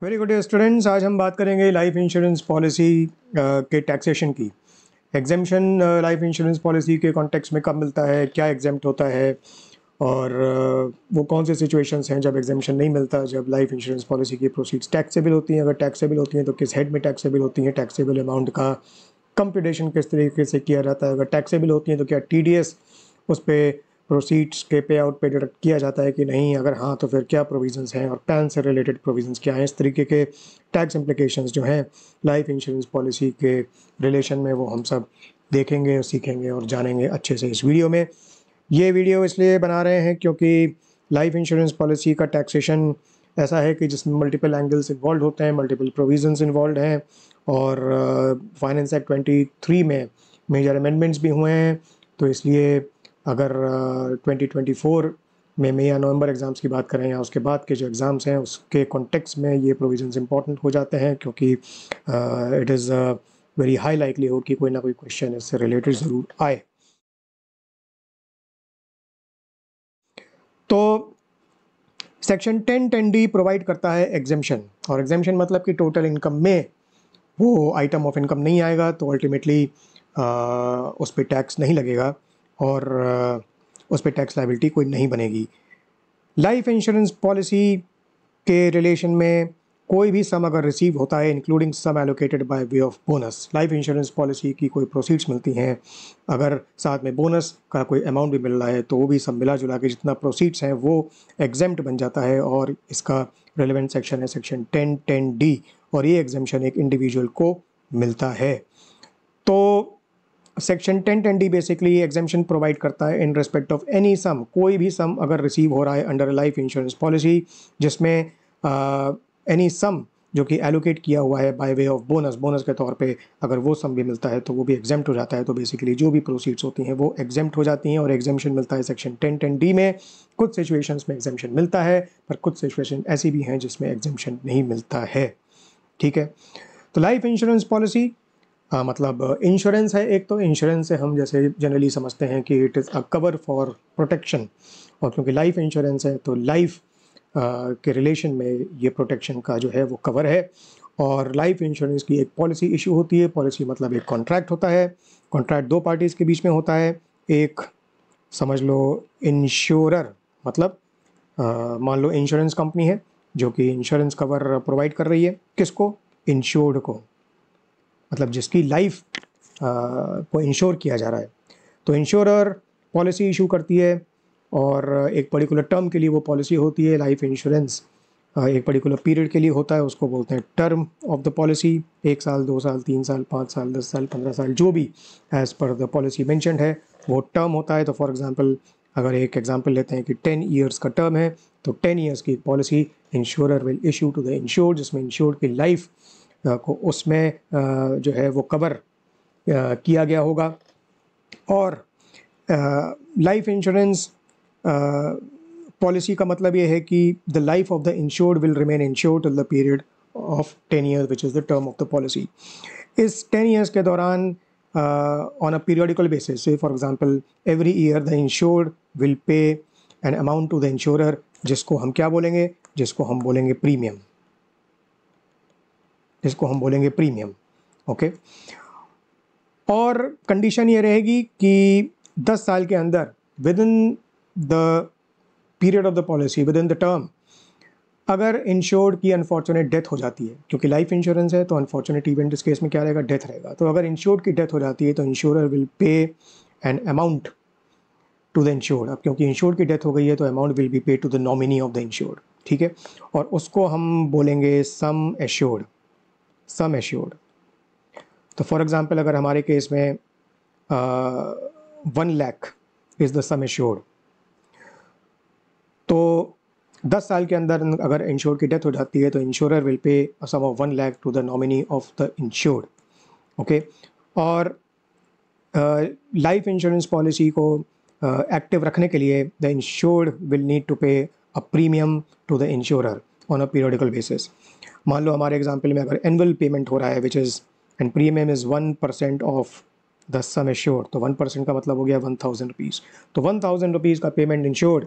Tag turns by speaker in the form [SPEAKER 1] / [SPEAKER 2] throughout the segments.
[SPEAKER 1] Very good students, आज हम बात करेंगे लाइफ इंश्योरेंस पॉलिसी के टैक्सेशन की। एग्जेम्पशन लाइफ इंश्योरेंस पॉलिसी के कॉन्टेक्स्ट में कब मिलता है, क्या एग्जेम्प्ट होता है और वो कौन से सिचुएशंस हैं जब एग्जेम्पशन नहीं मिलता, जब लाइफ इंश्योरेंस पॉलिसी की प्रोसीड्स टैक्सेबल होती हैं। अगर टैक्सेबल होती हैं तो किस हेड में टैक्सेबल होती हैं, टैक्सेबल अमाउंट का कंप्यूटेशन किस तरीके से किया जाता है। अगर टैक्सेबल होती हैं तो क्या टीडीएस उस पर प्रोसीड्स के पे आउट पे डिडक्ट किया जाता है कि नहीं, अगर हाँ तो फिर क्या प्रोविजंस हैं और पैन से रिलेटेड प्रोविजंस क्या हैं। इस तरीके के टैक्स इम्प्लिकेशंस जो हैं लाइफ इंश्योरेंस पॉलिसी के रिलेशन में, वो हम सब देखेंगे और सीखेंगे और जानेंगे अच्छे से इस वीडियो में। ये वीडियो इसलिए बना रहे हैं क्योंकि लाइफ इंश्योरेंस पॉलिसी का टैक्सेशन ऐसा है कि जिसमें मल्टीपल एंगल्स इन्वॉल्व होते हैं, मल्टीपल प्रोविजंस इन्वॉल्व हैं और फाइनेंस एक्ट 23 में मेजर अमेंडमेंट्स भी हुए हैं। तो इसलिए अगर 2024 में मई या नवंबर एग्ज़ाम्स की बात करें या उसके बाद के जो एग्ज़ाम्स हैं उसके कॉन्टेक्स्ट में ये प्रोविजंस इंपॉर्टेंट हो जाते हैं, क्योंकि it is very high likelihood कि कोई ना कोई क्वेश्चन इससे रिलेटेड ज़रूर आए। तो सेक्शन 10(10)D प्रोवाइड करता है एग्जेम्पशन, और एग्जेम्पशन मतलब कि टोटल इनकम में वो आइटम ऑफ इनकम नहीं आएगा तो अल्टीमेटली उस पर टैक्स नहीं लगेगा और उस पर टैक्स लायबिलिटी कोई नहीं बनेगी। लाइफ इंश्योरेंस पॉलिसी के रिलेशन में कोई भी सम अगर रिसीव होता है, including sum allocated by way of bonus, life insurance policy की कोई प्रोसीड्स मिलती हैं, अगर साथ में बोनस का कोई अमाउंट भी मिल रहा है तो वो भी सब मिला जुला के जितना प्रोसीड्स हैं वो एग्जेम्प्ट बन जाता है। और इसका रेलेवेंट सेक्शन है सेक्शन 10(10)D, और ये एग्जेम्पशन एक इंडिविजुअल को मिलता है। तो section 10(10)D basically exemption provide करता है इन रिस्पेक्ट ऑफ एनी सम, कोई भी सम अगर रिसीव हो रहा है अंडर लाइफ इंश्योरेंस पॉलिसी, जिसमें एनी सम जो कि एलोकेट किया हुआ है bye way of bonus, bonus के तौर पे अगर वो सम भी मिलता है तो वो भी एग्जेम्प्ट हो जाता है। तो बेसिकली जो भी प्रोसीड्स होती हैं वो एग्जेम्प्ट हो जाती हैं और एग्जेम्पशन मिलता है सेक्शन 10(10)D में। कुछ सिचुएशंस में एग्जेम्पशन मिलता है, पर कुछ सिचुएशन ऐसी भी हैं जिसमें एग्जेम्पशन नहीं मिलता है। ठीक है, तो लाइफ इंश्योरेंस पॉलिसी मतलब इंश्योरेंस है एक, तो इंश्योरेंस से हम जैसे जनरली समझते हैं कि it is a cover for protection, और क्योंकि लाइफ इंश्योरेंस है तो लाइफ के रिलेशन में ये प्रोटेक्शन का जो है वो कवर है। और लाइफ इंश्योरेंस की एक पॉलिसी इशू होती है, पॉलिसी मतलब एक कॉन्ट्रैक्ट होता है। कॉन्ट्रैक्ट दो पार्टीज़ के बीच में होता है, एक समझ लो इंश्योरर, मतलब मान लो इंश्योरेंस कंपनी है जो कि इंश्योरेंस कवर प्रोवाइड कर रही है, किसको, इंश्योर्ड को, मतलब जिसकी लाइफ को इंश्योर किया जा रहा है। तो इंश्योरर पॉलिसी इशू करती है और एक पर्टिकुलर टर्म के लिए वो पॉलिसी होती है। लाइफ इंश्योरेंस एक पर्टिकुलर पीरियड के लिए होता है, उसको बोलते हैं टर्म ऑफ द पॉलिसी। 1 साल, 2 साल, 3 साल, 5 साल, 10 साल, 15 साल, जो भी as per the policy mentioned है वो टर्म होता है। तो फॉर एग्जांपल अगर एक एग्जांपल लेते हैं कि 10 ईयर्स का टर्म है, तो 10 ईयर्स की policy insurer will issue to the insured, जिसमें इंश्योर्ड की लाइफ को उसमें जो है वो कवर किया गया होगा। और लाइफ इंश्योरेंस पॉलिसी का मतलब ये है कि the life of the insured will remain insured till the period of 10 years which is the term of the policy. इस 10 ईयर्स के दौरान on a periodical basis, say for example every year the insured will pay an amount to the insurer, जिसको हम क्या बोलेंगे, जिसको हम बोलेंगे प्रीमियम, जिसको हम बोलेंगे प्रीमियम। ओके, और कंडीशन ये रहेगी कि 10 साल के अंदर with in the period of the policy, with in the term, अगर इंश्योर्ड की अनफॉर्चुनेट डेथ हो जाती है, क्योंकि लाइफ इंश्योरेंस है तो अनफॉर्चुनेट इवेंट इस केस में क्या रहेगा, डेथ रहेगा। तो अगर इंश्योर्ड की डेथ हो जाती है तो insurer will pay an amount to the insured. अब क्योंकि इंश्योर्ड की डेथ हो गई है तो amount will be pay to the nominee of the insured. ठीक है, और उसको हम बोलेंगे सम एश्योर्ड, सम एश्योर्ड। तो फॉर एग्जांपल अगर हमारे केस में 1 lakh is the sum assured, तो 10 साल के अंदर अगर इंश्योर्ड की डेथ हो जाती है तो insurer will pay sum of 1 lakh to the nominee of the insured. Okay, और लाइफ इंश्योरेंस पॉलिसी को एक्टिव रखने के लिए the insured will need to pay a premium to the insurer on a periodical basis. मान लो हमारे example में अगर एनुअल पेमेंट हो रहा है which is and premium is 1% of the sum assured, तो 1% का मतलब हो गया 1000 रुपीज़। तो 1000 रुपीज़ का पेमेंट इंश्योर्ड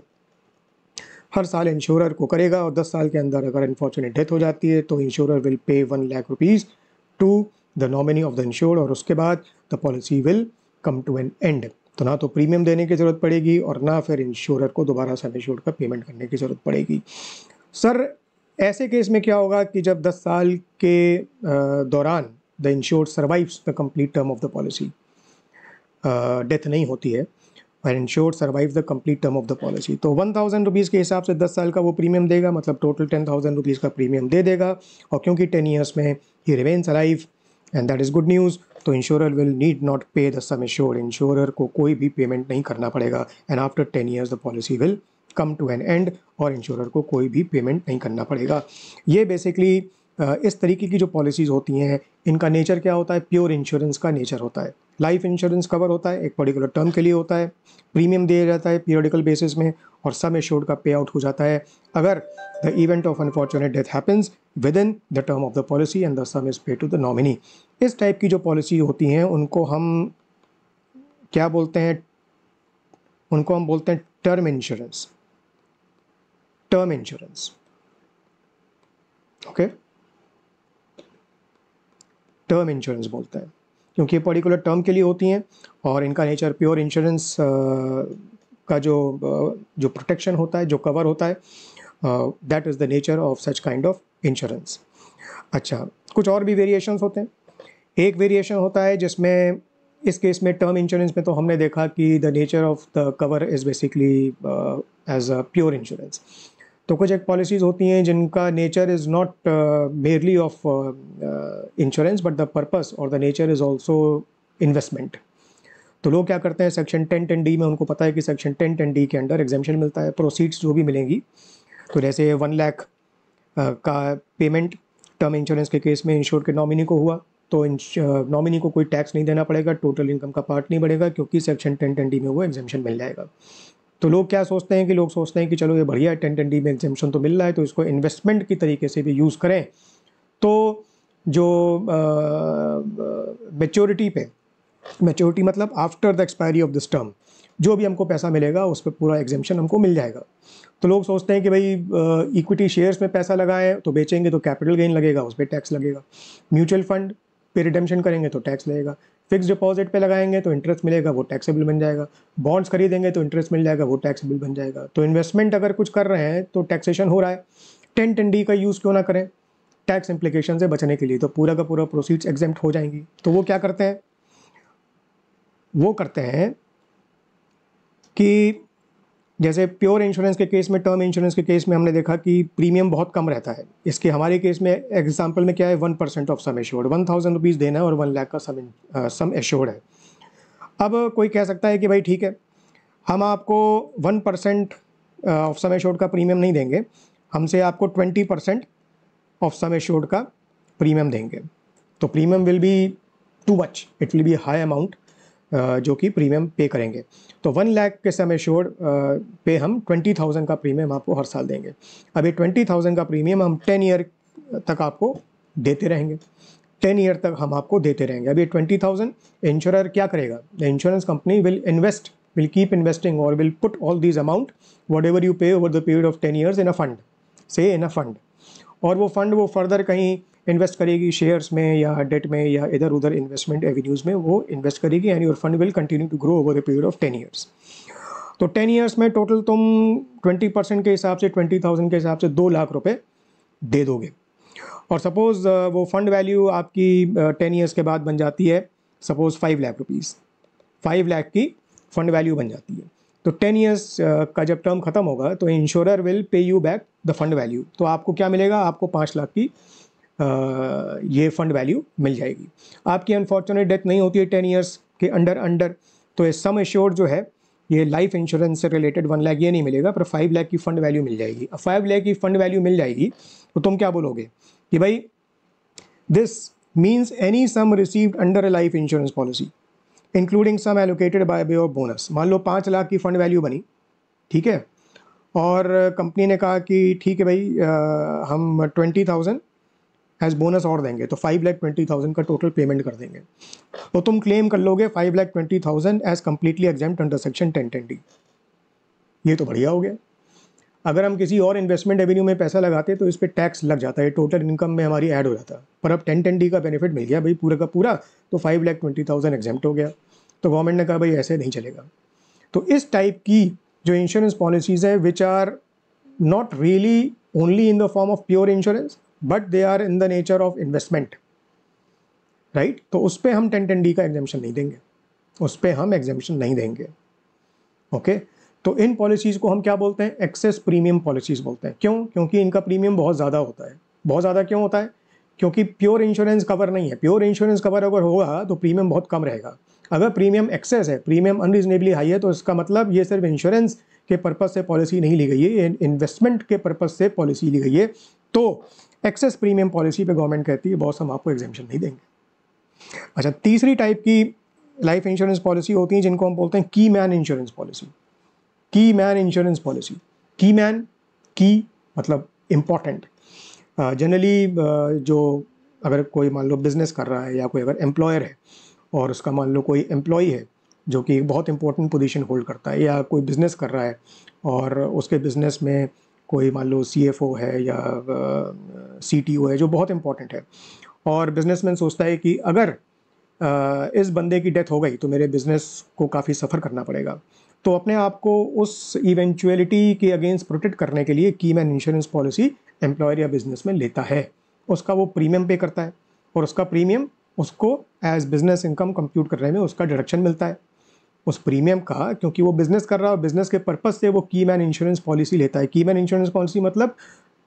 [SPEAKER 1] हर साल इंश्योरर को करेगा और 10 साल के अंदर अगर अनफॉर्चुनेट डेथ हो जाती है तो insurer will pay 1 lakh rupees to the nominee of the insured, और उसके बाद the policy will come to an end. तो ना तो प्रीमियम देने की ज़रूरत पड़ेगी और ना फिर इंश्योरर को दोबारा सम एश्योर्ड का पेमेंट करने की ज़रूरत पड़ेगी। सर ऐसे केस में क्या होगा कि जब 10 साल के दौरान the insured survives the complete term of the policy, death नहीं होती है और insured survive the complete term of the policy, तो 1000 रुपीज़ के हिसाब से 10 साल का वो प्रीमियम देगा, मतलब टोटल 10,000 रुपीज़ का प्रीमियम दे देगा। और क्योंकि 10 ईयर्स में ही remains alive and that is good news, तो insurer will need not pay the sum assured, insurer को कोई भी पेमेंट नहीं करना पड़ेगा। And after 10 years the policy will come to an end, और इंश्योरर को कोई भी पेमेंट नहीं करना पड़ेगा। ये बेसिकली इस तरीके की जो पॉलिसीज़ होती हैं इनका नेचर क्या होता है, प्योर इंश्योरेंस का नेचर होता है। लाइफ इंश्योरेंस कवर होता है, एक पर्टिकुलर टर्म के लिए होता है, प्रीमियम दिया जाता है पीरियडिकल बेसिस में, और सम एश्योर्ड का पे आउट हो जाता है अगर the event of unfortunate death happens within the term of the policy and the sum is pay to the nominee. इस टाइप की जो पॉलिसी होती हैं उनको हम क्या बोलते हैं, उनको हम बोलते हैं term insurance, term insurance. Okay, term insurance बोलते हैं क्योंकि ये पर्टिकुलर टर्म के लिए होती हैं और इनका नेचर प्योर इंश्योरेंस का जो प्रोटेक्शन होता है, जो कवर होता है, that is the nature of such kind of insurance. अच्छा, कुछ और भी वेरिएशंस होते हैं। एक वेरिएशन होता है जिसमें इस केस में टर्म इंश्योरेंस में तो हमने देखा कि the nature of the cover is basically as a pure insurance. तो कुछ एक पॉलिसीज़ होती हैं जिनका nature is not merely of insurance but the purpose और the nature is also investment. तो लोग क्या करते हैं, सेक्शन 1010D में उनको पता है कि सेक्शन 1010D के अंडर एग्जेम्पशन मिलता है, प्रोसीड्स जो भी मिलेंगी, तो जैसे 1 लाख का पेमेंट टर्म इंश्योरेंस के केस में इंश्योर्ड के नॉमिनी को हुआ तो नॉमिनी को कोई टैक्स नहीं देना पड़ेगा, टोटल इनकम का पार्ट नहीं बढ़ेगा क्योंकि सेक्शन 1010D में वो एग्जेम्पशन मिल जाएगा। तो लोग क्या सोचते हैं कि लोग सोचते हैं कि चलो ये बढ़िया है, 1010D में एग्जेम्पशन तो मिल रहा है तो इसको इन्वेस्टमेंट की तरीके से भी यूज़ करें, तो जो मैच्योरिटी मतलब after the expiry of this term जो भी हमको पैसा मिलेगा उस पर पूरा एग्जेम्पशन हमको मिल जाएगा। तो लोग सोचते हैं कि भाई इक्विटी शेयर्स में पैसा लगाएं तो बेचेंगे तो कैपिटल गेन लगेगा, उस पर टैक्स लगेगा, म्यूचुअल फंड पे रिडेम्पशन करेंगे तो टैक्स लगेगा, फिक्स डिपॉजिट पे लगाएंगे तो इंटरेस्ट मिलेगा, वो टैक्सेबल बन जाएगा, बॉन्ड्स खरीदेंगे तो इंटरेस्ट मिल जाएगा, वो टैक्सेबल बन जाएगा। तो इन्वेस्टमेंट अगर कुछ कर रहे हैं तो टैक्सेशन हो रहा है, 1010D का यूज़ क्यों ना करें टैक्स इम्प्लीकेशन से बचने के लिए, तो पूरा का पूरा प्रोसीड्स एग्जेम्प्ट हो जाएंगी। तो वो क्या करते हैं, वो करते हैं कि जैसे प्योर इंश्योरेंस के केस में, टर्म इंश्योरेंस के केस में हमने देखा कि प्रीमियम बहुत कम रहता है। इसके हमारे केस में एग्जांपल में क्या है, 1% ऑफ सम एश्योर्ड, 1000 रुपीज़ देना है और 1 लाख का सम एश्योर्ड है। अब कोई कह सकता है कि भाई ठीक है, हम आपको 1% ऑफ सम एश्योर्ड का प्रीमियम नहीं देंगे, हमसे आपको 20% ऑफ सम एश्योर्ड का प्रीमियम देंगे, तो premium will be too much, it will B high amount जो कि प्रीमियम पे करेंगे। तो 1 लाख के सम एश्योर्ड पे हम 20,000 का प्रीमियम आपको हर साल देंगे। अब ये 20,000 का प्रीमियम हम 10 ईयर तक आपको देते रहेंगे, 10 ईयर तक हम आपको देते रहेंगे। अब ये 20,000 इंश्योरर क्या करेगा, the insurance company will keep investing और will put all these amount whatever you pay over the period of 10 years in a fund, say in a fund, और वो फंड वो फर्दर कहीं इन्वेस्ट करेगी shares में या date में या इधर उधर इन्वेस्टमेंट एवेन्यूज़ में वो इन्वेस्ट करेगी, and your fund will continue to grow over the period of 10 years. तो 10 ईयर्स में टोटल तुम 20% के हिसाब से 20,000 के हिसाब से 2 लाख रुपए दे दोगे, और सपोज़ वो फंड वैल्यू आपकी 10 ईयर्स के बाद बन जाती है सपोज़ 5 लाख रुपीज़, 5 लाख की फंड वैल्यू बन जाती है। तो 10 ईयर्स का जब टर्म खत्म होगा तो इंश्योरर विल पे you back the fund value, तो आपको क्या मिलेगा, आपको 5 लाख की ये फंड वैल्यू मिल जाएगी। आपकी अनफॉर्चुनेट डेथ नहीं होती है 10 ईयर्स के अंडर तो ये सम एश्योर्ड जो है ये लाइफ इंश्योरेंस से रिलेटेड 1 लाख ये नहीं मिलेगा, पर 5 लाख की फंड वैल्यू मिल जाएगी। अब 5 लाख की फंड वैल्यू मिल जाएगी तो तुम क्या बोलोगे कि भाई this means any sum received under a life insurance policy including sum allocated by way of bonus. मान लो 5 लाख की फंड वैल्यू बनी, ठीक है, और कंपनी ने कहा कि ठीक है भाई हम 20,000 एज बोनस और देंगे, तो 5,20,000 का टोटल पेमेंट कर देंगे, तो तुम क्लेम कर लोगे 5,20,000 as completely exempt under section 1010D। ये तो बढ़िया हो गया। अगर हम किसी और इन्वेस्टमेंट एवेन्यू में पैसा लगाते तो इस पर टैक्स लग जाता है, टोटल इनकम में हमारी ऐड हो जाता। पर अब 1010D का बेनिफिट मिल गया भाई पूरा का पूरा, तो 5,20,000 एग्जेम्प्ट हो गया। तो गवर्नमेंट ने कहा भाई ऐसे नहीं चलेगा। तो इस टाइप की जो इंश्योरेंस पॉलिसीज़ है which are not really only in the form of pure insurance but they are in the nature of investment, right, तो उस पर हम 1010D का एग्जामेशन नहीं देंगे, उस पर हम एग्जामेशन नहीं देंगे। ओके, तो इन पॉलिसीज़ को हम क्या बोलते हैं? एक्सेस प्रीमियम पॉलिसीज़ बोलते हैं। क्यों? क्योंकि इनका प्रीमियम बहुत ज़्यादा होता है। बहुत ज़्यादा क्यों होता है? क्योंकि प्योर इंश्योरेंस कवर नहीं है। प्योर इंश्योरेंस कवर अगर होगा तो प्रीमियम बहुत कम रहेगा। अगर प्रीमियम एक्सेस है, प्रीमियम अनरीजनेबली हाई है, तो इसका मतलब ये सिर्फ इंश्योरेंस के पर्पज़ से पॉलिसी नहीं ली गई है, ये इन्वेस्टमेंट के पर्पज़ से पॉलिसी ली गई है। तो एक्सेस प्रीमियम पॉलिसी पे गवर्नमेंट कहती है बॉस हम आपको एग्जेम्पशन नहीं देंगे। अच्छा, तीसरी टाइप की लाइफ इंश्योरेंस पॉलिसी होती है जिनको हम बोलते हैं की मैन इंश्योरेंस पॉलिसी। की मैन इंश्योरेंस पॉलिसी, की मैन, की मतलब इम्पॉर्टेंट। जनरली जो अगर कोई मान लो बिजनेस कर रहा है या कोई अगर एम्प्लॉयर है और उसका मान लो कोई एम्प्लॉई है जो कि बहुत इंपॉर्टेंट पोजीशन होल्ड करता है, या कोई बिज़नेस कर रहा है और उसके बिज़नेस में कोई मान लो CFO है या CTO है जो बहुत इंपॉर्टेंट है, और बिजनेसमैन सोचता है कि अगर इस बंदे की डेथ हो गई तो मेरे बिजनेस को काफ़ी सफ़र करना पड़ेगा, तो अपने आप को उस इवेंचुअलिटी के अगेंस्ट प्रोटेक्ट करने के लिए की मैन इंश्योरेंस पॉलिसी एम्प्लॉयर या बिजनेसमैन लेता है। उसका वो प्रीमियम पे करता है और उसका प्रीमियम उसको एज बिजनेस इनकम कंप्यूट करने में उसका डिडक्शन मिलता है उस प्रीमियम का, क्योंकि वो बिजनेस कर रहा है और बिजनेस के पर्पज से वो की मैन इंश्योरेंस पॉलिसी लेता है। की मैन इंश्योरेंस पॉलिसी मतलब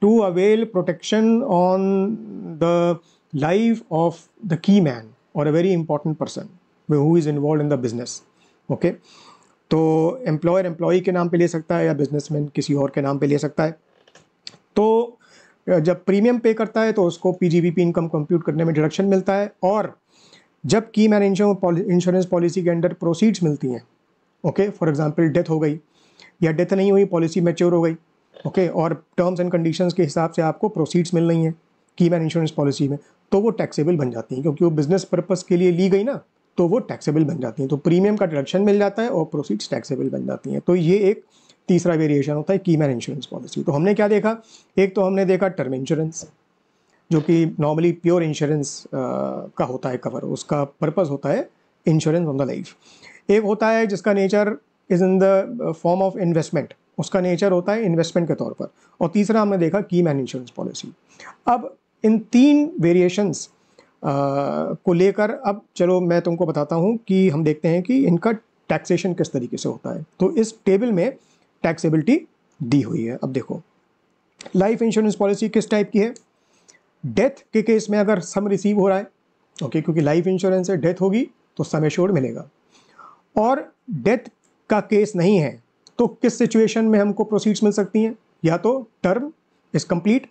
[SPEAKER 1] to avail protection on the life of the key man और a very important person who is involve in the business. Okay, तो एम्प्लॉयर एम्प्लॉई के नाम पे ले सकता है या बिजनेसमैन किसी और के नाम पे ले सकता है। तो जब प्रीमियम पे करता है तो उसको PGBP इनकम कंप्यूट करने में डिडक्शन मिलता है, और जब की मैन इंश्योरेंस पॉलिसी के अंडर प्रोसीड्स मिलती हैं, ओके, फॉर एग्जांपल डेथ हो गई या डेथ नहीं हुई, पॉलिसी मैच्योर हो गई, ओके, और टर्म्स एंड कंडीशंस के हिसाब से आपको प्रोसीड्स मिल रही हैं की मैन इंश्योरेंस पॉलिसी में, तो वो टैक्सेबल बन जाती हैं, क्योंकि वो बिजनेस पर्पस के लिए ली गई ना, तो वो टैक्सेबल बन जाती हैं। तो प्रीमियम का डिडक्शन मिल जाता है और प्रोसीड्स टैक्सेबल बन जाती हैं। तो ये एक तीसरा वेरिएशन होता है की मैन इंश्योरेंस पॉलिसी। तो हमने क्या देखा? एक तो हमने देखा टर्म इंश्योरेंस जो कि नॉर्मली प्योर इंश्योरेंस का होता है कवर, उसका पर्पस होता है इंश्योरेंस ऑन द लाइफ। एक होता है जिसका nature is in the form of investment, उसका नेचर होता है इन्वेस्टमेंट के तौर पर। और तीसरा हमने देखा की मैन इंश्योरेंस पॉलिसी। अब इन तीन वेरिएशंस को लेकर अब चलो मैं तुमको बताता हूँ कि हम देखते हैं कि इनका टैक्सेशन किस तरीके से होता है। तो इस टेबल में टैक्सेबिलिटी दी हुई है। अब देखो, लाइफ इंश्योरेंस पॉलिसी किस टाइप की है? डेथ के केस में अगर सम रिसीव हो रहा है, ओके, क्योंकि लाइफ इंश्योरेंस है, डेथ होगी तो सम एश्योर्ड मिलेगा। और डेथ का केस नहीं है तो किस सिचुएशन में हमको प्रोसीड्स मिल सकती हैं? या तो term is complete,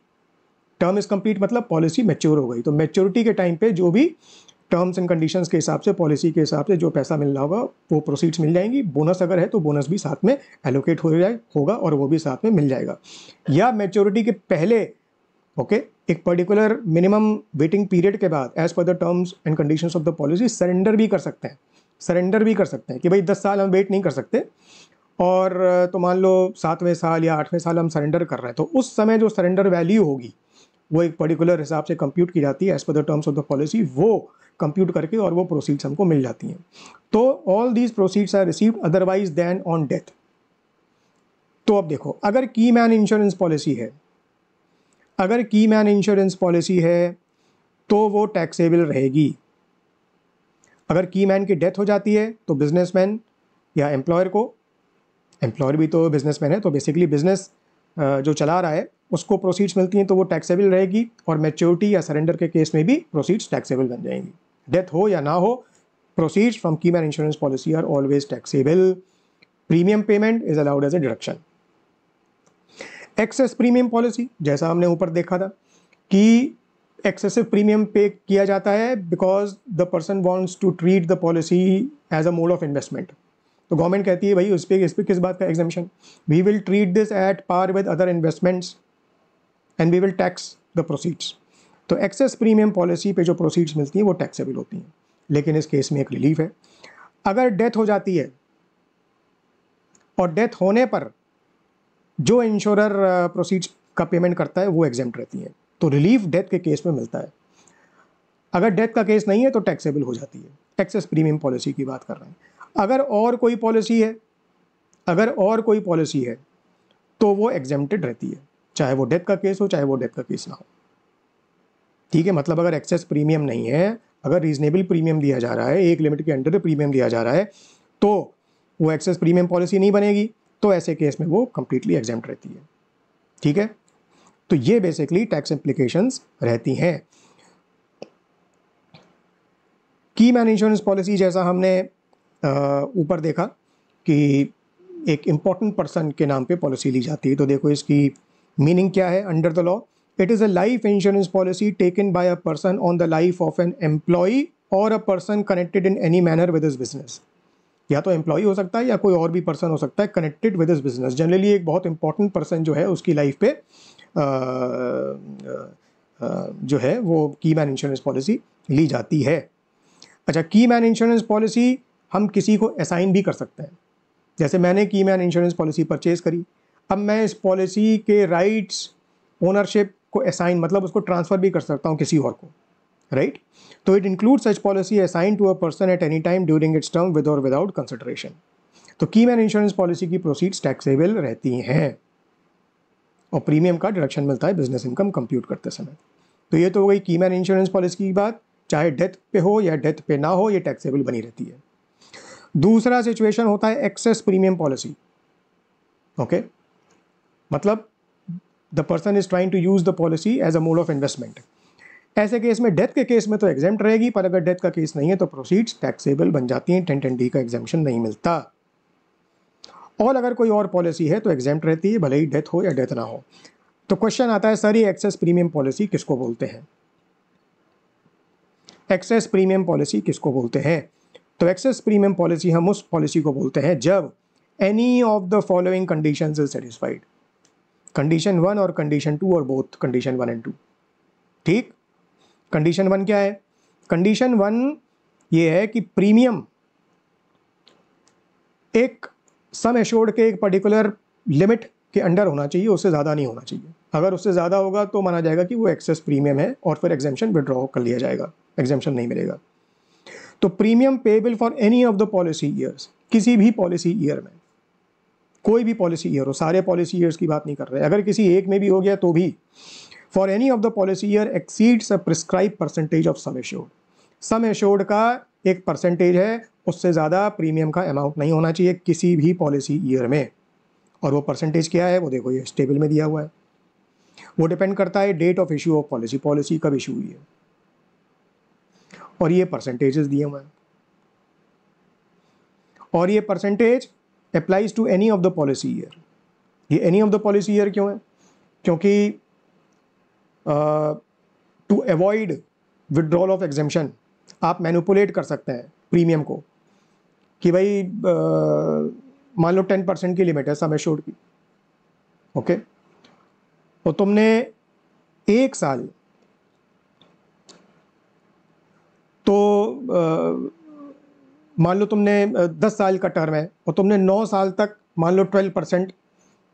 [SPEAKER 1] term is complete मतलब पॉलिसी मैच्योर हो गई, तो मैच्योरिटी के टाइम पे जो भी टर्म्स एंड कंडीशंस के हिसाब से, पॉलिसी के हिसाब से जो पैसा मिल रहा होगा वो प्रोसीड्स मिल जाएंगी। बोनस अगर है तो बोनस भी साथ में एलोकेट हो जाए होगा और वो भी साथ में मिल जाएगा। या मैच्योरिटी के पहले, ओके, एक पर्टिकुलर मिनिमम वेटिंग पीरियड के बाद as per the terms and conditions of the policy surrender भी कर सकते हैं। सरेंडर भी कर सकते हैं कि भाई 10 साल हम वेट नहीं कर सकते, और तो मान लो 7वें साल या 8वें साल हम सरेंडर कर रहे हैं, तो उस समय जो सरेंडर वैल्यू होगी वो एक पर्टिकुलर हिसाब से कंप्यूट की जाती है as per the terms of the policy, वो कंप्यूट करके और वो प्रोसीड्स हमको मिल जाती हैं। तो all these proceeds are received otherwise than on death. तो अब देखो, अगर की मैन इंश्योरेंस पॉलिसी है, अगर की मैन इंश्योरेंस पॉलिसी है तो वो टैक्सेबल रहेगी। अगर की मैन की डेथ हो जाती है तो बिजनेसमैन या एम्प्लॉयर को, एम्प्लॉयर भी तो बिजनेसमैन है, तो बेसिकली बिजनेस जो चला रहा है उसको प्रोसीड्स मिलती हैं तो वो टैक्सेबल रहेगी, और मैच्योरिटी या सरेंडर के केस में भी प्रोसीड्स टैक्सेबल बन जाएंगी। डेथ हो या ना हो, proceeds from key man insurance policy are always taxable. Premium payment is allowed as a deduction. Excess premium policy, जैसा हमने ऊपर देखा था कि एक्सेसिव प्रीमियम पे किया जाता है because the person wants to treat the policy as a mode of investment. तो गवर्नमेंट कहती है भाई इस पे किस बात का exemption, we will treat this at par with other investments and we will tax the proceeds. तो एक्सेस प्रीमियम पॉलिसी पे जो प्रोसीड्स मिलती हैं वो टैक्सेबल होती हैं, लेकिन इस केस में एक रिलीफ है। अगर डेथ हो जाती है और डेथ होने पर जो इंश्योरर प्रोसीड्स का पेमेंट करता है वो एग्जेम्प्ट रहती हैं। तो रिलीफ डेथ के केस में मिलता है। अगर डेथ का केस नहीं है तो टैक्सेबल हो जाती है। एक्सेस प्रीमियम पॉलिसी की बात कर रहे हैं। अगर और कोई पॉलिसी है तो वो एग्जेम्प्टेड रहती है, चाहे वो डेथ का केस हो, चाहे वो डेथ का केस ना हो। ठीक है, मतलब अगर एक्सेस प्रीमियम नहीं है, अगर रीजनेबल प्रीमियम दिया जा रहा है, एक लिमिट के अंडर प्रीमियम दिया जा रहा है, तो वो एक्सेस प्रीमियम पॉलिसी नहीं बनेगी। तो ऐसे केस में वो कंप्लीटली एग्जेम्प्ट रहती है। ठीक है, तो ये बेसिकली टैक्स इंप्लीकेशंस रहती हैं। की मैन इंश्योरेंस पॉलिसी जैसा हमने ऊपर देखा कि एक इंपॉर्टेंट पर्सन के नाम पे पॉलिसी ली जाती है। तो देखो इसकी मीनिंग क्या है under the law. It is a life insurance policy taken by a person on the life of an employee और a person connected in any manner with his business. या तो एम्प्लॉय हो सकता है या कोई और भी पर्सन हो सकता है connected with his business. Generally एक बहुत इंपॉर्टेंट पर्सन जो है उसकी लाइफ पे जो है वो की मैन इंश्योरेंस पॉलिसी ली जाती है। अच्छा, की मैन इंश्योरेंस पॉलिसी हम किसी को असाइन भी कर सकते हैं। जैसे मैंने की मैन इंश्योरेंस पॉलिसी परचेज करी, अब मैं इस पॉलिसी के राइट्स ओनरशिप को असाइन मतलब उसको ट्रांसफ़र भी कर सकता हूँ किसी और को, राइट। तो it include such policy assign to a person at any time during its term with or without consideration. तो की मैन इंश्योरेंस पॉलिसी की प्रोसीड्स टैक्सेबल रहती हैं और प्रीमियम का डिडक्शन मिलता है बिजनेस इनकम कंप्यूट करते समय। तो ये तो हो गई की मैन इंश्योरेंस पॉलिसी की बात। चाहे डेथ पे हो या डेथ पे ना हो, ये टैक्सेबल बनी रहती है। दूसरा सिचुएशन होता है एक्सेस प्रीमियम पॉलिसी। ओके, मतलब the person is trying to use the policy as a mode of investment. ऐसे केस में डेथ के केस में तो एग्जेम्प्ट रहेगी, पर अगर डेथ का केस नहीं है तो प्रोसीड्स टैक्सेबल बन जाती हैं। 1010D का एग्जेम्पशन नहीं मिलता। और अगर कोई और पॉलिसी है तो एग्जेम्प्ट रहती है, भले ही डेथ हो या डेथ ना हो। तो क्वेश्चन आता है, सर ये एक्सेस प्रीमियम पॉलिसी किसको बोलते हैं? एक्सेस प्रीमियम पॉलिसी किसको बोलते हैं? तो एक्सेस प्रीमियम पॉलिसी हम उस पॉलिसी को बोलते हैं जब any of the following conditions is satisfied. Condition 1 और कंडीशन 2 और बोथ कंडीशन 1 एंड 2। ठीक, कंडीशन 1 क्या है? कंडीशन 1 ये है कि प्रीमियम एक सम एश्योर्ड के एक पर्टिकुलर लिमिट के अंडर होना चाहिए, उससे ज़्यादा नहीं होना चाहिए। अगर उससे ज़्यादा होगा तो माना जाएगा कि वो एक्सेस प्रीमियम है और फिर एग्जेम्पशन विड्रॉ कर लिया जाएगा, एग्जेम्पशन नहीं मिलेगा। तो premium payable for any of the policy years, किसी भी पॉलिसी ईयर में, कोई भी पॉलिसी ईयर हो, सारे पॉलिसी ईयर्स की बात नहीं कर रहे, अगर किसी एक में भी हो गया तो भी, for any of the policy year exceeds a prescribe percentage of some assured. Sum assured का एक परसेंटेज है, उससे ज़्यादा प्रीमियम का अमाउंट नहीं होना चाहिए किसी भी पॉलिसी ईयर में। और वो परसेंटेज क्या है वो देखो, ये इस टेबल में दिया हुआ है। वो डिपेंड करता है date of issue of policy, policy कब इशू हुई है, और ये परसेंटेजेस दिए हुए हैं। और ये percentage applies to any of the policy year. ये any of the policy year क्यों है? क्योंकि to avoid withdrawal of exemption आप मैनिपुलेट कर सकते हैं प्रीमियम को कि भाई मान लो 10% की लिमिट है सम एश्योर्ड की। ओके, तो तुमने एक साल तो मान लो तुमने 10 साल का टर्म है और तुमने 9 साल तक मान लो 12%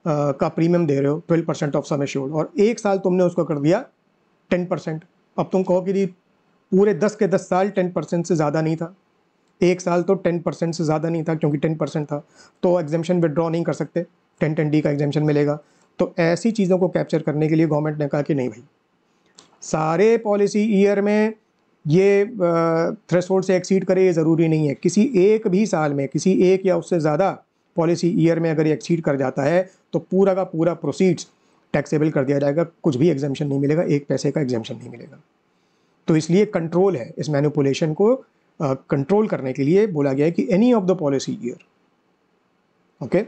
[SPEAKER 1] का प्रीमियम दे रहे हो, 12% ऑफ सम एश्योर्ड, और एक साल तुमने उसको कर दिया 10%। अब तुम कहो कि पूरे 10 के 10 साल 10% से ज़्यादा नहीं था, एक साल तो 10% से ज़्यादा नहीं था क्योंकि 10% था, तो एग्जेम्पशन विड्रॉ नहीं कर सकते, 1010D का एग्जेम्पशन मिलेगा। तो ऐसी चीज़ों को कैप्चर करने के लिए गवर्नमेंट ने कहा कि नहीं भाई, सारे पॉलिसी ईयर में ये थ्रेशोल्ड से एक्सीड करे ये ज़रूरी नहीं है। किसी एक भी साल में, किसी एक या उससे ज़्यादा पॉलिसी ईयर में अगर ये एक्सीड कर जाता है तो पूरा का पूरा प्रोसीड्स टैक्सेबल कर दिया जाएगा, कुछ भी एग्जेम्पशन नहीं मिलेगा, एक पैसे का एग्जेम्पशन नहीं मिलेगा। तो इसलिए कंट्रोल है, इस मैनिपुलेशन को कंट्रोल करने के लिए बोला गया है कि any of the policy year. Okay,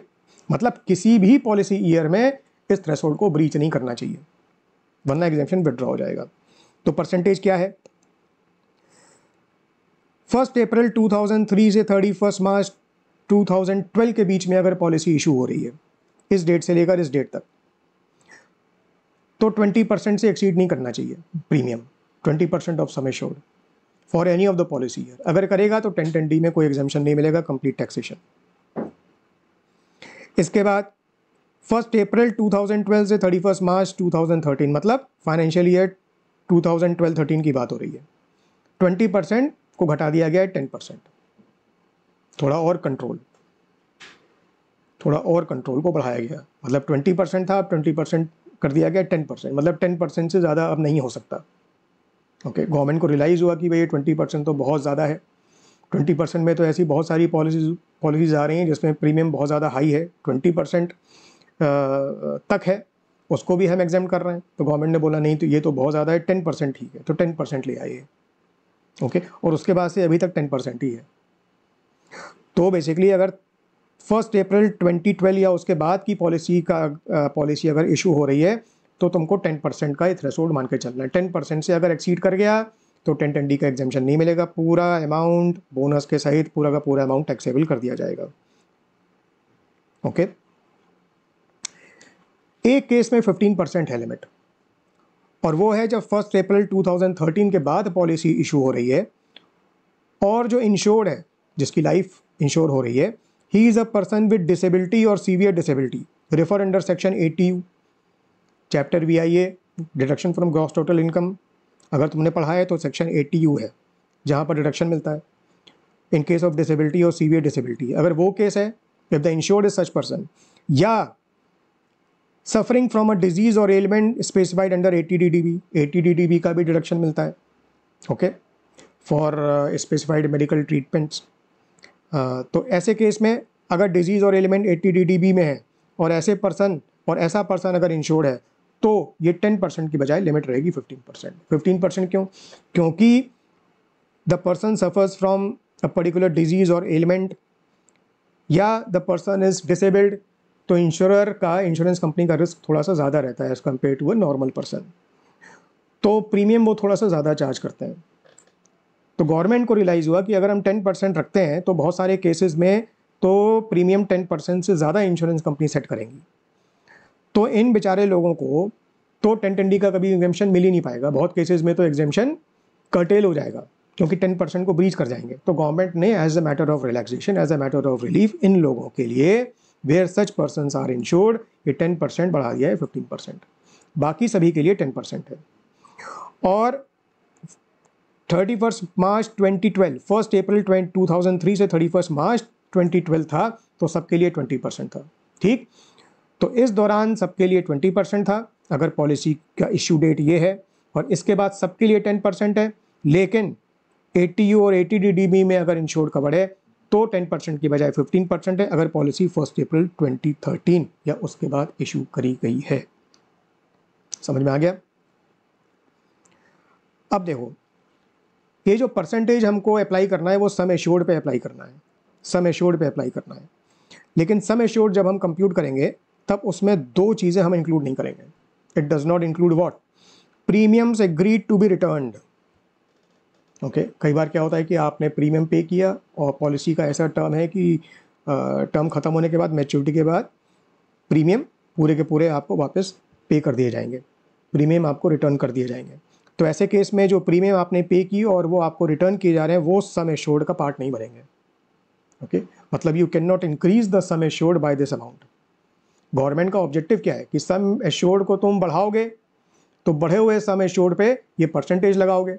[SPEAKER 1] मतलब किसी भी पॉलिसी ईयर में इस थ्रेशोल्ड को ब्रीच नहीं करना चाहिए, वरना एग्जेम्पशन विड्रॉ हो जाएगा। तो परसेंटेज क्या है? 1 अप्रैल 2003 से 31 मार्च 2012 के बीच में अगर पॉलिसी इशू हो रही है, इस डेट से लेकर इस डेट तक, तो 20% से एक्सीड नहीं करना चाहिए premium, 20% of sum assured for any of the policy year. अगर करेगा तो 1010D में कोई एग्जेम्पशन नहीं मिलेगा, कंप्लीट टैक्सेशन। इसके बाद 1 अप्रैल 2012 से 31 मार्च 2013, मतलब फाइनेंशियल ईयर 2012-13 की बात हो रही है। 20% को घटा दिया गया है 10%। थोड़ा और कंट्रोल को बढ़ाया गया, मतलब 20% था, अब 20% कर दिया गया 10%, मतलब 10% से ज़्यादा अब नहीं हो सकता। ओके, गवर्नमेंट को रियलाइज़ हुआ कि भाई ये 20% तो बहुत ज़्यादा है। 20% में तो ऐसी बहुत सारी पॉलिसीज़ आ रही हैं जिसमें प्रीमियम बहुत ज़्यादा हाई है, 20% तक है, उसको भी हम एग्जाम कर रहे हैं। तो गवर्नमेंट ने बोला नहीं, तो ये तो बहुत ज़्यादा है, 10% ठीक है, तो 10% ले आइए। ओके, और उसके बाद से अभी तक 10% ही है। तो बेसिकली अगर 1 अप्रैल 2012 या उसके बाद की पॉलिसी अगर इशू हो रही है तो तुमको 10% का थ्रेशोल्ड मान के चलना है। 10% से अगर एक्सीड कर गया तो 1010D का एग्जाम्पशन नहीं मिलेगा, पूरा अमाउंट बोनस के सहित पूरा का पूरा अमाउंट टैक्सेबल कर दिया जाएगा। ओके, एक केस में 15% है लिमिट, और वो है जब 1 अप्रैल 2013 के बाद पॉलिसी इशू हो रही है और जो इंश्योर्ड है, जिसकी लाइफ इंश्योर हो रही है, he is a person with disability और severe disability, refer under section 80U chapter VIA, deduction from gross total income. अगर तुमने पढ़ा है तो सेक्शन 80U है जहाँ पर डिडक्शन मिलता है इन केस ऑफ डिसेबिलिटी और सीवियर डिसेबिलिटी। अगर वो केस है, if the insured is such person, या सफरिंग फ्रॉम अ डिजीज और element specified under 80DDB, 80DDB का भी डिडक्शन मिलता है। Okay, for specified medical treatments. तो ऐसे केस में अगर डिजीज़ और एलिमेंट 80DDB में है और ऐसा पर्सन अगर इंश्योर्ड है तो ये 10% की बजाय लिमिट रहेगी 15%। 15% क्यों? क्योंकि the person suffers from a particular disease और एलिमेंट, या द पर्सन इज डिसेबल्ड, तो इंश्योरेंस कंपनी का रिस्क थोड़ा सा ज़्यादा रहता है as compare to a normal person, तो प्रीमियम वो थोड़ा सा ज़्यादा चार्ज करते हैं। तो गवर्नमेंट को रियलाइज़ हुआ कि अगर हम 10% रखते हैं तो बहुत सारे केसेस में तो प्रीमियम 10% से ज़्यादा इंश्योरेंस कंपनी सेट करेंगी, तो इन बेचारे लोगों को तो 1010D का कभी एग्जेम्पशन मिल ही नहीं पाएगा। बहुत केसेस में तो एग्जेम्पशन कर्टेल हो जाएगा क्योंकि 10% को ब्रीच कर जाएंगे। तो गवर्नमेंट ने as a matter of relaxation, as a matter of relief, इन लोगों के लिए where such persons are insured, ये 10% बढ़ा दिया है 15%, बाकी सभी के लिए 10% है। और 31 मार्च 2012, 1 अप्रैल 2003 से 31 मार्च 2012 था तो सबके लिए 20% था। ठीक, तो इस दौरान सबके लिए 20% था अगर पॉलिसी का इश्यू डेट ये है, और इसके बाद सबके लिए 10% है। लेकिन 80U और 80DDB में अगर इंश्योर्ड कवर है तो 10% की बजाय 15% है अगर पॉलिसी 1 अप्रैल 2013 या उसके बाद इशू करी गई है। समझ में आ गया? अब देखो, ये जो परसेंटेज हमको अप्लाई करना है वो सम एश्योर्ड पे अप्लाई करना है, सम एश्योर्ड पे अप्लाई करना है। लेकिन सम एश्योर्ड जब हम कंप्यूट करेंगे तब उसमें दो चीज़ें हम इंक्लूड नहीं करेंगे। It does not include what? Premiums agreed to be returned. Okay, कई बार क्या होता है कि आपने प्रीमियम पे किया और पॉलिसी का ऐसा टर्म है कि टर्म ख़त्म होने के बाद, मैच्योरिटी के बाद, प्रीमियम पूरे के पूरे आपको वापस पे कर दिए जाएंगे, प्रीमियम आपको रिटर्न कर दिए जाएंगे। तो ऐसे केस में जो प्रीमियम आपने पे की और वो आपको रिटर्न किए जा रहे हैं वो सम एश्योर्ड का पार्ट नहीं बनेंगे। ओके, मतलब you can not increase the sum assured by this amount. Government का ऑब्जेक्टिव क्या है कि सम एश्योर्ड को तुम बढ़ाओगे तो बढ़े हुए सम एश्योर्ड पे ये परसेंटेज लगाओगे,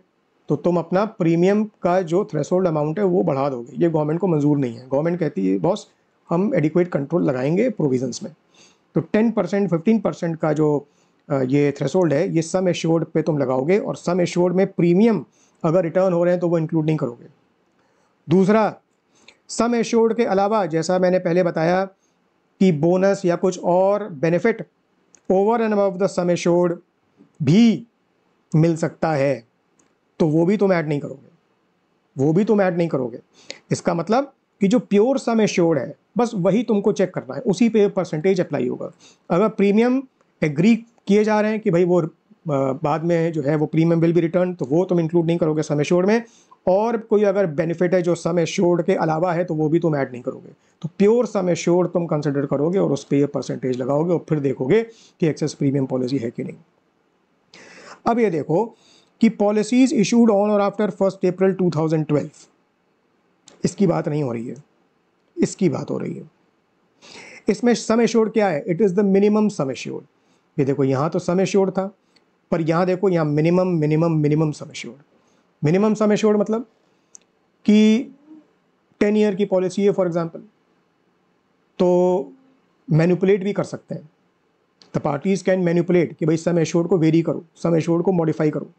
[SPEAKER 1] तो तुम अपना प्रीमियम का जो थ्रेशोल्ड अमाउंट है वो बढ़ा दोगे। ये गवर्नमेंट को मंजूर नहीं है। गवर्नमेंट कहती है बॉस हम एडिक्वेट कंट्रोल लगाएंगे प्रोविजंस में, तो 10% 15% का जो ये थ्रेशोल्ड है ये सम एश्योर्ड पे तुम लगाओगे, और सम एश्योर्ड में प्रीमियम अगर रिटर्न हो रहे हैं तो वो इंक्लूड नहीं करोगे। दूसरा, सम एश्योर्ड के अलावा जैसा मैंने पहले बताया कि बोनस या कुछ और benefit over and above the sum assured भी मिल सकता है, तो वो भी तुम ऐड नहीं करोगे, वो भी तुम ऐड नहीं करोगे। इसका मतलब कि जो प्योर सम एश्योर्ड है बस वही तुमको चेक करना है, उसी पे परसेंटेज अप्लाई होगा। अगर प्रीमियम एग्री किए जा रहे हैं कि भाई वो बाद में जो है वो प्रीमियम विल बी रिटर्न, तो वो तुम इंक्लूड नहीं करोगे सम एश्योर्ड में। और कोई अगर बेनिफिट है जो सम एश्योर्ड के अलावा है तो वो भी तुम ऐड नहीं करोगे। तो प्योर सम एश्योर्ड तुम कंसिडर करोगे और उस पर ये परसेंटेज लगाओगे और फिर देखोगे कि एक्सेस प्रीमियम पॉलिसी है कि नहीं। अब ये देखो कि पॉलिसीज इशूड ऑन और आफ्टर 1 अप्रैल 2012, इसकी बात नहीं हो रही है, इसकी बात हो रही है। इसमें सम एश्योर्ड क्या है? It is the minimum sum assured. ये देखो यहाँ तो सम एश्योर्ड था, पर यहाँ देखो यहाँ minimum minimum minimum sum assured. Minimum sum assured मतलब कि 10 ईयर की पॉलिसी है फॉर एग्जांपल, तो मैनिपुलेट भी कर सकते हैं। द पार्टीज कैन मैनिपुलेट कि भाई सम एश्योर्ड को वेरी करो, सम एश्योर्ड को मॉडिफाई करो,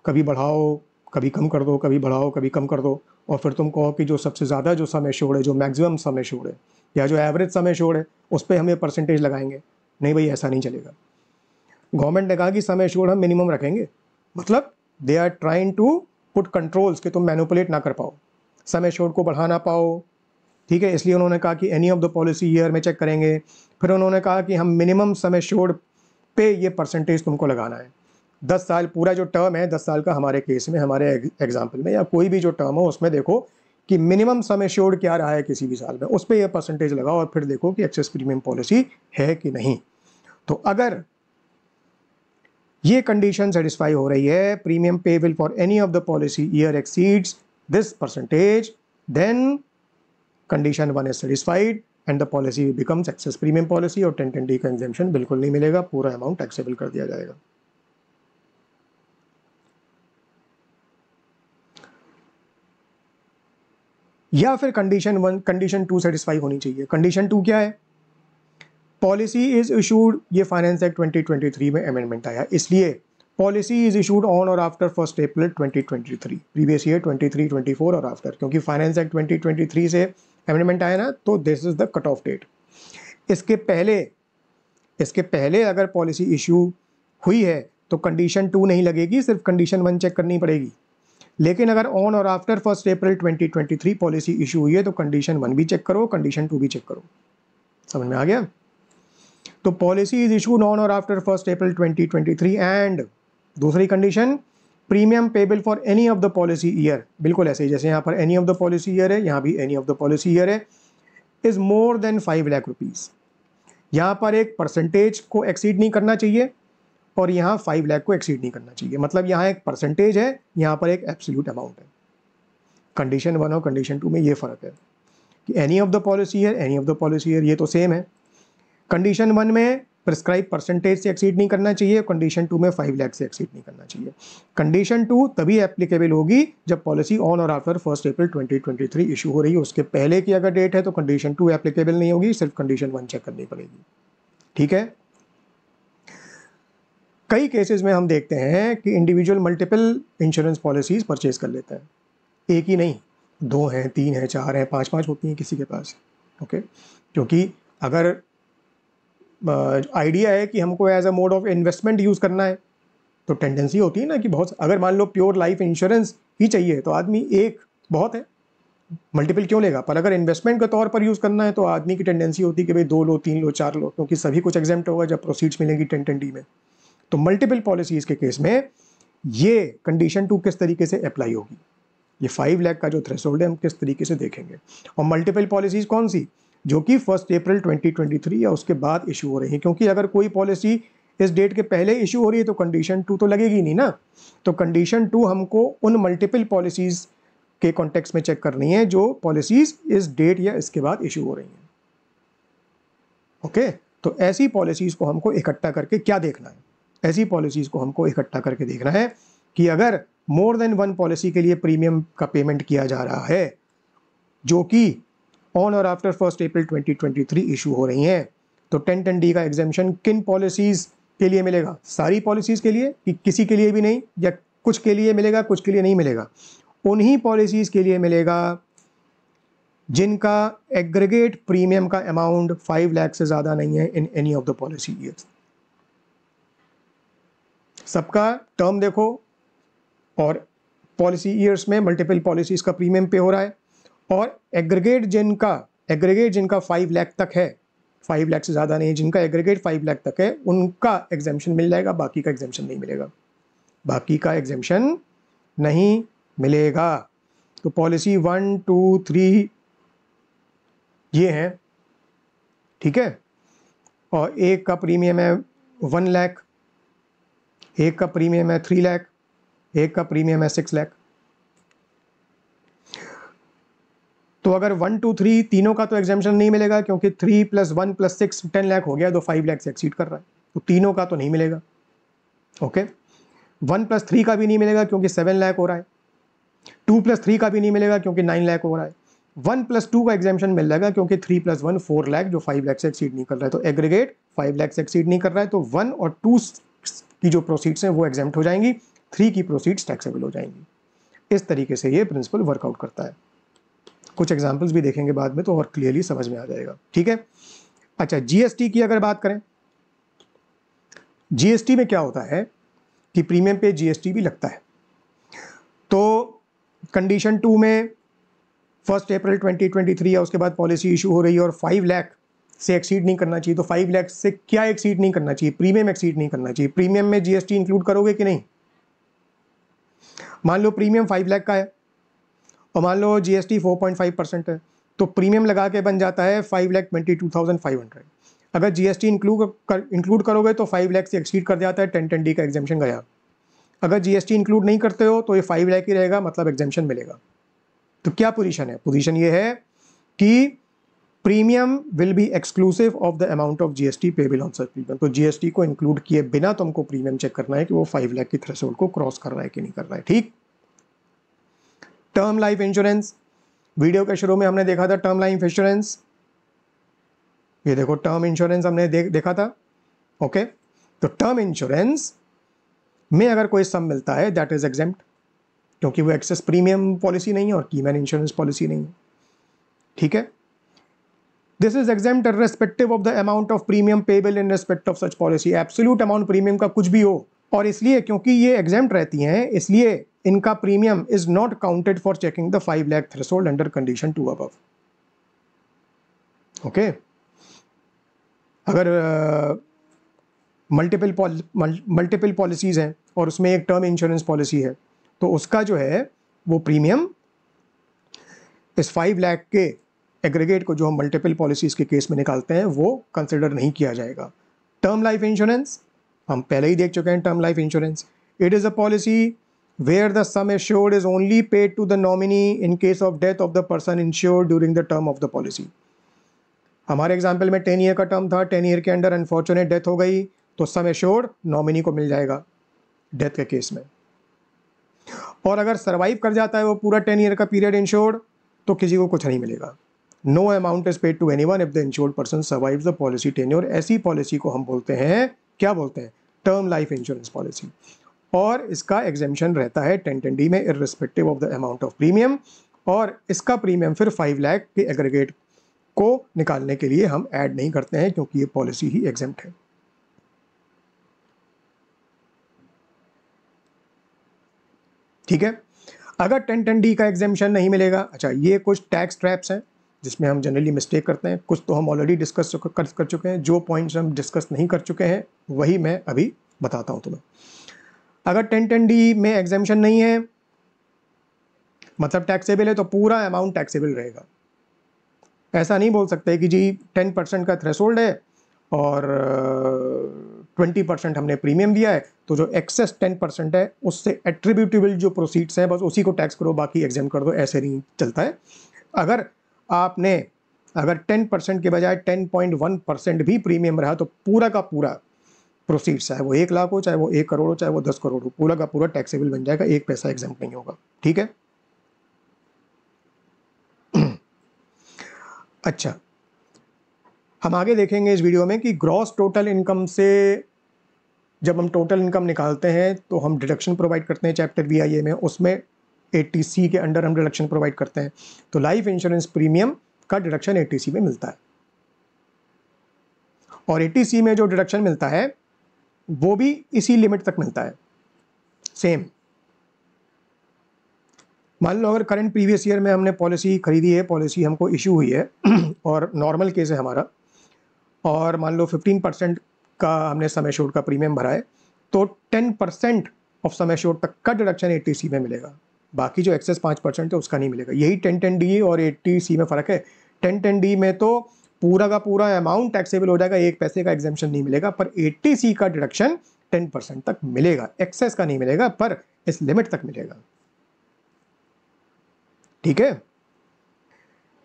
[SPEAKER 1] कभी बढ़ाओ कभी कम कर दो, कभी बढ़ाओ कभी कम कर दो, और फिर तुम कहो कि जो सबसे ज़्यादा जो सम एश्योर्ड है, जो मैक्सिमम सम एश्योर्ड है या जो एवरेज सम एश्योर्ड है, उस पर हमें परसेंटेज लगाएंगे। नहीं भाई, ऐसा नहीं चलेगा। गवर्नमेंट ने कहा कि सम एश्योर्ड हम मिनिमम रखेंगे, मतलब they are trying to put controls कि तुम मैनिपुलेट ना कर पाओ, सम एश्योर्ड को बढ़ा ना पाओ, ठीक है। इसलिए उन्होंने कहा कि any of the policy year में चेक करेंगे। फिर उन्होंने कहा कि हम मिनिमम सम एश्योर्ड पे ये परसेंटेज तुमको लगाना है। 10 साल पूरा जो टर्म है, 10 साल का हमारे केस में, हमारे एग्जाम्पल में, या कोई भी जो टर्म हो उसमें देखो कि मिनिमम सम एश्योर्ड क्या रहा है किसी भी साल में, उस पर यह परसेंटेज लगाओ और फिर देखो कि एक्सेस प्रीमियम पॉलिसी है कि नहीं। तो अगर ये कंडीशन सेटिस्फाई हो रही है, premium payable for any of the policy year exceeds this percentage, then condition 1 is satisfied and the policy becomes excess premium policy, और 1010D का एग्जेम्पशन बिल्कुल नहीं मिलेगा, पूरा अमाउंट टैक्सेबल कर दिया जाएगा। या फिर कंडीशन 1 कंडीशन 2 सेटिस्फाई होनी चाहिए। कंडीशन 2 क्या है? पॉलिसी इज इशूड, ये फाइनेंस एक्ट 2023 में अमेंडमेंट आया, इसलिए पॉलिसी इज इशूड ऑन और आफ्टर 1 अप्रैल 2023, प्रीवियस ईयर 23, 24 और आफ्टर, क्योंकि फाइनेंस एक्ट 2023 से अमेंडमेंट आया ना, तो this is the cut off date. इसके पहले अगर पॉलिसी इशू हुई है तो कंडीशन 2 नहीं लगेगी, सिर्फ कंडीशन 1 चेक करनी पड़ेगी। लेकिन अगर ऑन और आफ्टर 1 अप्रैल 2023 पॉलिसी इशू हुई है तो कंडीशन 1 भी चेक करो, कंडीशन 2 भी चेक करो। समझ में आ गया? तो पॉलिसी इज इशूड ऑन और आफ्टर 1 अप्रैल 2023 एंड दूसरी condition, premium payable for any of the policy year, बिल्कुल ऐसे ही जैसे यहाँ पर any of the policy year है, यहाँ भी any of the policy year है, is more than 5 lakh rupees. यहाँ पर एक परसेंटेज को एक्सीड नहीं करना चाहिए और यहाँ 5 लाख को एक्सीड नहीं करना चाहिए, मतलब यहाँ एक परसेंटेज है, यहाँ पर एक एब्सोल्यूट अमाउंट है। कंडीशन 1 और कंडीशन 2 में ये फर्क है कि any of the policy year, any of the policy year ये तो सेम है। कंडीशन 1 में प्रिस्क्राइब परसेंटेज से एक्सीड नहीं करना चाहिए, कंडीशन 2 में 5 लाख से एक्सीड नहीं करना चाहिए। कंडीशन 2 तभी एप्लीकेबल होगी जब पॉलिसी ऑन और आफ्टर 1 अप्रैल 2023 इशू हो रही है, उसके पहले की अगर डेट है तो कंडीशन 2 एप्लीकेबल नहीं होगी, सिर्फ कंडीशन 1 चेक करनी पड़ेगी। ठीक है। कई केसेस में हम देखते हैं कि individual multiple insurance policies purchase कर लेते हैं, एक ही नहीं, 2 हैं, 3 हैं, 4 हैं, 5 होती हैं किसी के पास। ओके, क्योंकि अगर आइडिया है कि हमको as a mode of investment use करना है, तो टेंडेंसी होती है ना कि बहुत, अगर मान लो प्योर लाइफ इंश्योरेंस ही चाहिए तो आदमी एक बहुत है, मल्टीपल क्यों लेगा। पर अगर इन्वेस्टमेंट के तौर पर यूज़ करना है तो आदमी की टेंडेंसी होती है कि भाई 2 लो, 3 लो, 4 लो, क्योंकि सभी कुछ एग्जेम्प्ट होगा जब प्रोसीड्स मिलेंगी 1010D में। तो मल्टीपल पॉलिसीज़ के केस में ये कंडीशन 2 किस तरीके से अप्लाई होगी, ये 5 लाख का जो थ्रेशोल्ड है हम किस तरीके से देखेंगे। और मल्टीपल पॉलिसीज़ कौन सी, जो कि 1 अप्रैल 2023 या उसके बाद इशू हो रही है, क्योंकि अगर कोई पॉलिसी इस डेट के पहले इशू हो रही है तो कंडीशन 2 तो लगेगी नहीं ना। तो कंडीशन 2 हमको उन मल्टीपल पॉलिसीज़ के कॉन्टेक्स्ट में चेक करनी है जो पॉलिसीज़ इस डेट या इसके बाद इशू हो रही हैं। ओके, तो ऐसी पॉलिसीज़ को हमको इकट्ठा करके क्या देखना है, ऐसी पॉलिसीज़ को हमको इकट्ठा करके देखना है कि अगर मोर देन 1 पॉलिसी के लिए प्रीमियम का पेमेंट किया जा रहा है जो कि ऑन और आफ्टर 1 अप्रैल 2023 इशू हो रही हैं, तो 1010D का एग्जेम्पशन किन पॉलिसीज़ के लिए मिलेगा, सारी पॉलिसीज़ के लिए कि किसी के लिए भी नहीं, या कुछ के लिए मिलेगा कुछ के लिए नहीं मिलेगा। उन्हीं पॉलिसीज़ के लिए मिलेगा जिनका एग्रीगेट प्रीमियम का अमाउंट 5 लाख से ज़्यादा नहीं है in any of the policy years. सबका टर्म देखो और पॉलिसी ईयर्स में मल्टीपल पॉलिसीज़ का प्रीमियम पे हो रहा है, और एग्रीगेट जिनका 5 लाख तक है, 5 लाख से ज़्यादा नहीं, जिनका एग्रीगेट 5 लाख तक है उनका एग्जेम्पशन मिल जाएगा, बाकी का एग्जेम्पशन नहीं मिलेगा, बाकी का एग्जेम्पशन नहीं मिलेगा। तो पॉलिसी 1, 2, 3 ये हैं, ठीक है। और एक का प्रीमियम है 1 लाख, एक का प्रीमियम है 3 लाख, एक का प्रीमियम है 6 लाख। तो अगर 1 2 3 तीनों का तो एग्जाम्शन नहीं मिलेगा, क्योंकि 3 + 1 + 6 10 लाख हो गया, तो 5 लाख से एक्सीड कर रहा है, तो तीनों का तो नहीं मिलेगा। ओके, 1 + 3 का भी नहीं मिलेगा क्योंकि 7 लाख हो रहा है, 2 + 3 का भी नहीं मिलेगा क्योंकि 9 लाख हो रहा है, 1 + 2 का एग्जाम्शन मिल जाएगा क्योंकि 3 + 1 4 लाख, जो 5 लाख से एक्सीड नहीं कर रहा है, तो एग्रीगेट 5 लाख से एक्सीड नहीं कर रहा है, तो 1 और 2 की जो प्रोसीड्स हैं वो एग्जाम्प्ट हो जाएंगी, 3 की प्रोसीड्स टैक्सेबल हो जाएंगी। इस तरीके से ये प्रिंसिपल वर्कआउट करता है। कुछ एग्जाम्पल्स भी देखेंगे बाद में तो और क्लियरली समझ में आ जाएगा। ठीक है, अच्छा, जीएसटी की अगर बात करें, जीएसटी में क्या होता है कि प्रीमियम पे जीएसटी भी लगता है। तो कंडीशन 2 में 1 अप्रैल 2023 या उसके बाद पॉलिसी इशू हो रही है और 5 लाख से एक्सीड नहीं करना चाहिए, तो 5 लाख से क्या एक्सीड नहीं करना चाहिए? प्रीमियम एक्सीड नहीं करना चाहिए। प्रीमियम में जीएसटी इंक्लूड करोगे कि नहीं? मान लो प्रीमियम 5 लाख का है और मान लो जीएसटी 4.5% है, तो प्रीमियम लगा के बन जाता है 5,22,500। अगर जीएसटी इंक्लूड करोगे तो 5 लाख से एक्सीड कर जाता है, 1010D का एग्जाम्शन गया। अगर जीएसटी इंक्लूड नहीं करते हो तो ये 5 लाख ही रहेगा, मतलब एग्जाम्शन मिलेगा। तो क्या पोजीशन है? पोजीशन ये है कि premium will be exclusive of the amount of GST payable on such premium. तो जीएसटी को इंक्लूड किए बिना तुमको प्रीमियम चेक करना है कि वो 5 लाख की थ्रेशोल्ड को क्रॉस कर रहा है कि नहीं कर रहा है। ठीक, टर्म लाइफ इंश्योरेंस, वीडियो के शुरू में हमने देखा था टर्म लाइफ इंश्योरेंस, ये देखो टर्म इंश्योरेंस हमने देखा था। ओके, तो टर्म इंश्योरेंस में अगर कोई सम मिलता है दैट इज एग्जेम्प्ट, क्योंकि वो एक्सेस प्रीमियम पॉलिसी नहीं है और कीमैन इंश्योरेंस पॉलिसी नहीं है। ठीक है, this is exempt irrespective of the amount of premium payable in respect of such policy. Absolute amount premium का कुछ भी हो, और इसलिए क्योंकि ये एग्जेम्प्ट रहती हैं, इसलिए इनका premium is not counted for checking the 5 lakh threshold under condition 2 above. Okay, अगर मल्टीपल पॉलिसीज हैं और उसमें एक टर्म इंश्योरेंस पॉलिसी है, तो उसका जो है वो प्रीमियम इस 5 लाख के एग्रीगेट को जो हम मल्टीपल पॉलिसीज के केस में निकालते हैं वो कंसिडर नहीं किया जाएगा। टर्म लाइफ इंश्योरेंस हम पहले ही देख चुके हैं। Term life insurance, it is a policy where the sum assured is only paid to the nominee in case of death of the person insured during the term of the policy. हमारे example में 10 year का term था, 10 year के अंदर unfortunate death हो गई तो sum assured nominee को मिल जाएगा डेथ के केस में, और अगर सर्वाइव कर जाता है वो पूरा 10 ईयर का पीरियड इंश्योर्ड तो किसी को कुछ नहीं मिलेगा। No amount is paid to anyone if the insured person survives the policy tenure. ऐसी पॉलिसी को हम बोलते हैं, क्या बोलते हैं? Term life insurance policy. और इसका एग्जेम्पशन रहता है 1010D में irrespective of the amount of premium, और इसका प्रीमियम फिर 5 लाख के एग्रीगेट को निकालने के लिए हम ऐड नहीं करते हैं क्योंकि ये पॉलिसी ही एग्जेम्प्ट है। ठीक है, अगर 1010D का एग्जेम्पशन नहीं मिलेगा, अच्छा ये कुछ टैक्स ट्रैप्स हैं जिसमें हम जनरली मिस्टेक करते हैं, कुछ तो हम ऑलरेडी डिस्कस कर चुके हैं, जो पॉइंट्स हम डिस्कस नहीं कर चुके हैं वही मैं अभी बताता हूं तुम्हें। अगर 1010D में एग्जेम्पशन नहीं है मतलब टैक्सेबल है, तो पूरा अमाउंट टैक्सेबल रहेगा। ऐसा नहीं बोल सकते कि जी 10% का थ्रेशोल्ड है और 20% हमने प्रीमियम दिया है, तो जो एक्सेस 10% है उससे एट्रीब्यूटेबल जो प्रोसीड्स हैं बस उसी को टैक्स करो, बाकी एग्जाम कर दो। ऐसे नहीं चलता है। अगर 10% के बजाय 10.1% भी प्रीमियम रहा तो पूरा का पूरा प्रोसीड्स, चाहे वो 1 लाख हो, चाहे वो 1 करोड़ हो, चाहे वो 10 करोड़ हो, पूरा का पूरा टैक्सेबल बन जाएगा, एक पैसा एग्जाम नहीं होगा। ठीक है, अच्छा हम आगे देखेंगे इस वीडियो में कि ग्रॉस टोटल इनकम से जब हम टोटल इनकम निकालते हैं तो हम डिडक्शन प्रोवाइड करते हैं चैप्टर VIA में, उसमें 80C के अंडर हम डिडक्शन प्रोवाइड करते हैं। तो लाइफ इंश्योरेंस प्रीमियम का डिडक्शन 80C में मिलता है, और 80C में जो डिडक्शन मिलता है वो भी इसी लिमिट तक मिलता है सेम। मान लो अगर करंट प्रीवियस ईयर में हमने पॉलिसी खरीदी है, पॉलिसी हमको इशू हुई है और नॉर्मल केस है हमारा, और मान लो 15% का हमने सम एश्योर्ड का प्रीमियम भरा है, तो 10% ऑफ सम एश्योर्ड तक का डिडक्शन 80C में मिलेगा, बाकी जो एक्सेस 5% है उसका नहीं मिलेगा। यही 1010D और 80C में फ़र्क है। 1010D में तो पूरा का पूरा अमाउंट टैक्सेबल हो जाएगा, एक पैसे का एग्जेम्पशन नहीं मिलेगा, पर 80C का डिडक्शन 10% तक मिलेगा, एक्सेस का नहीं मिलेगा पर इस लिमिट तक मिलेगा। ठीक है,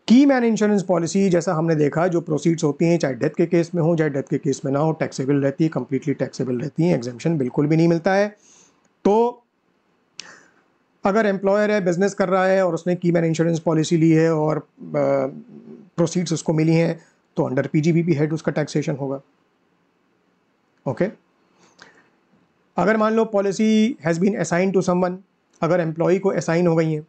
[SPEAKER 1] की मैन इंश्योरेंस पॉलिसी जैसा हमने देखा, जो प्रोसीड्स होती हैं चाहे डेथ के केस में हो चाहे डेथ के केस में ना हो, टैक्सेबल रहती है, कंप्लीटली टैक्सेबल रहती है, एग्जेम्पशन बिल्कुल भी नहीं मिलता है। तो अगर एम्प्लॉयर है, बिजनेस कर रहा है और उसने की मैन इंश्योरेंस पॉलिसी ली है और प्रोसीड्स उसको मिली हैं, तो अंडर पीजीबीपी हेड उसका टैक्सेशन होगा। ओके, अगर मान लो policy has been assign to someone, अगर एम्प्लॉय को असाइन हो गई हैं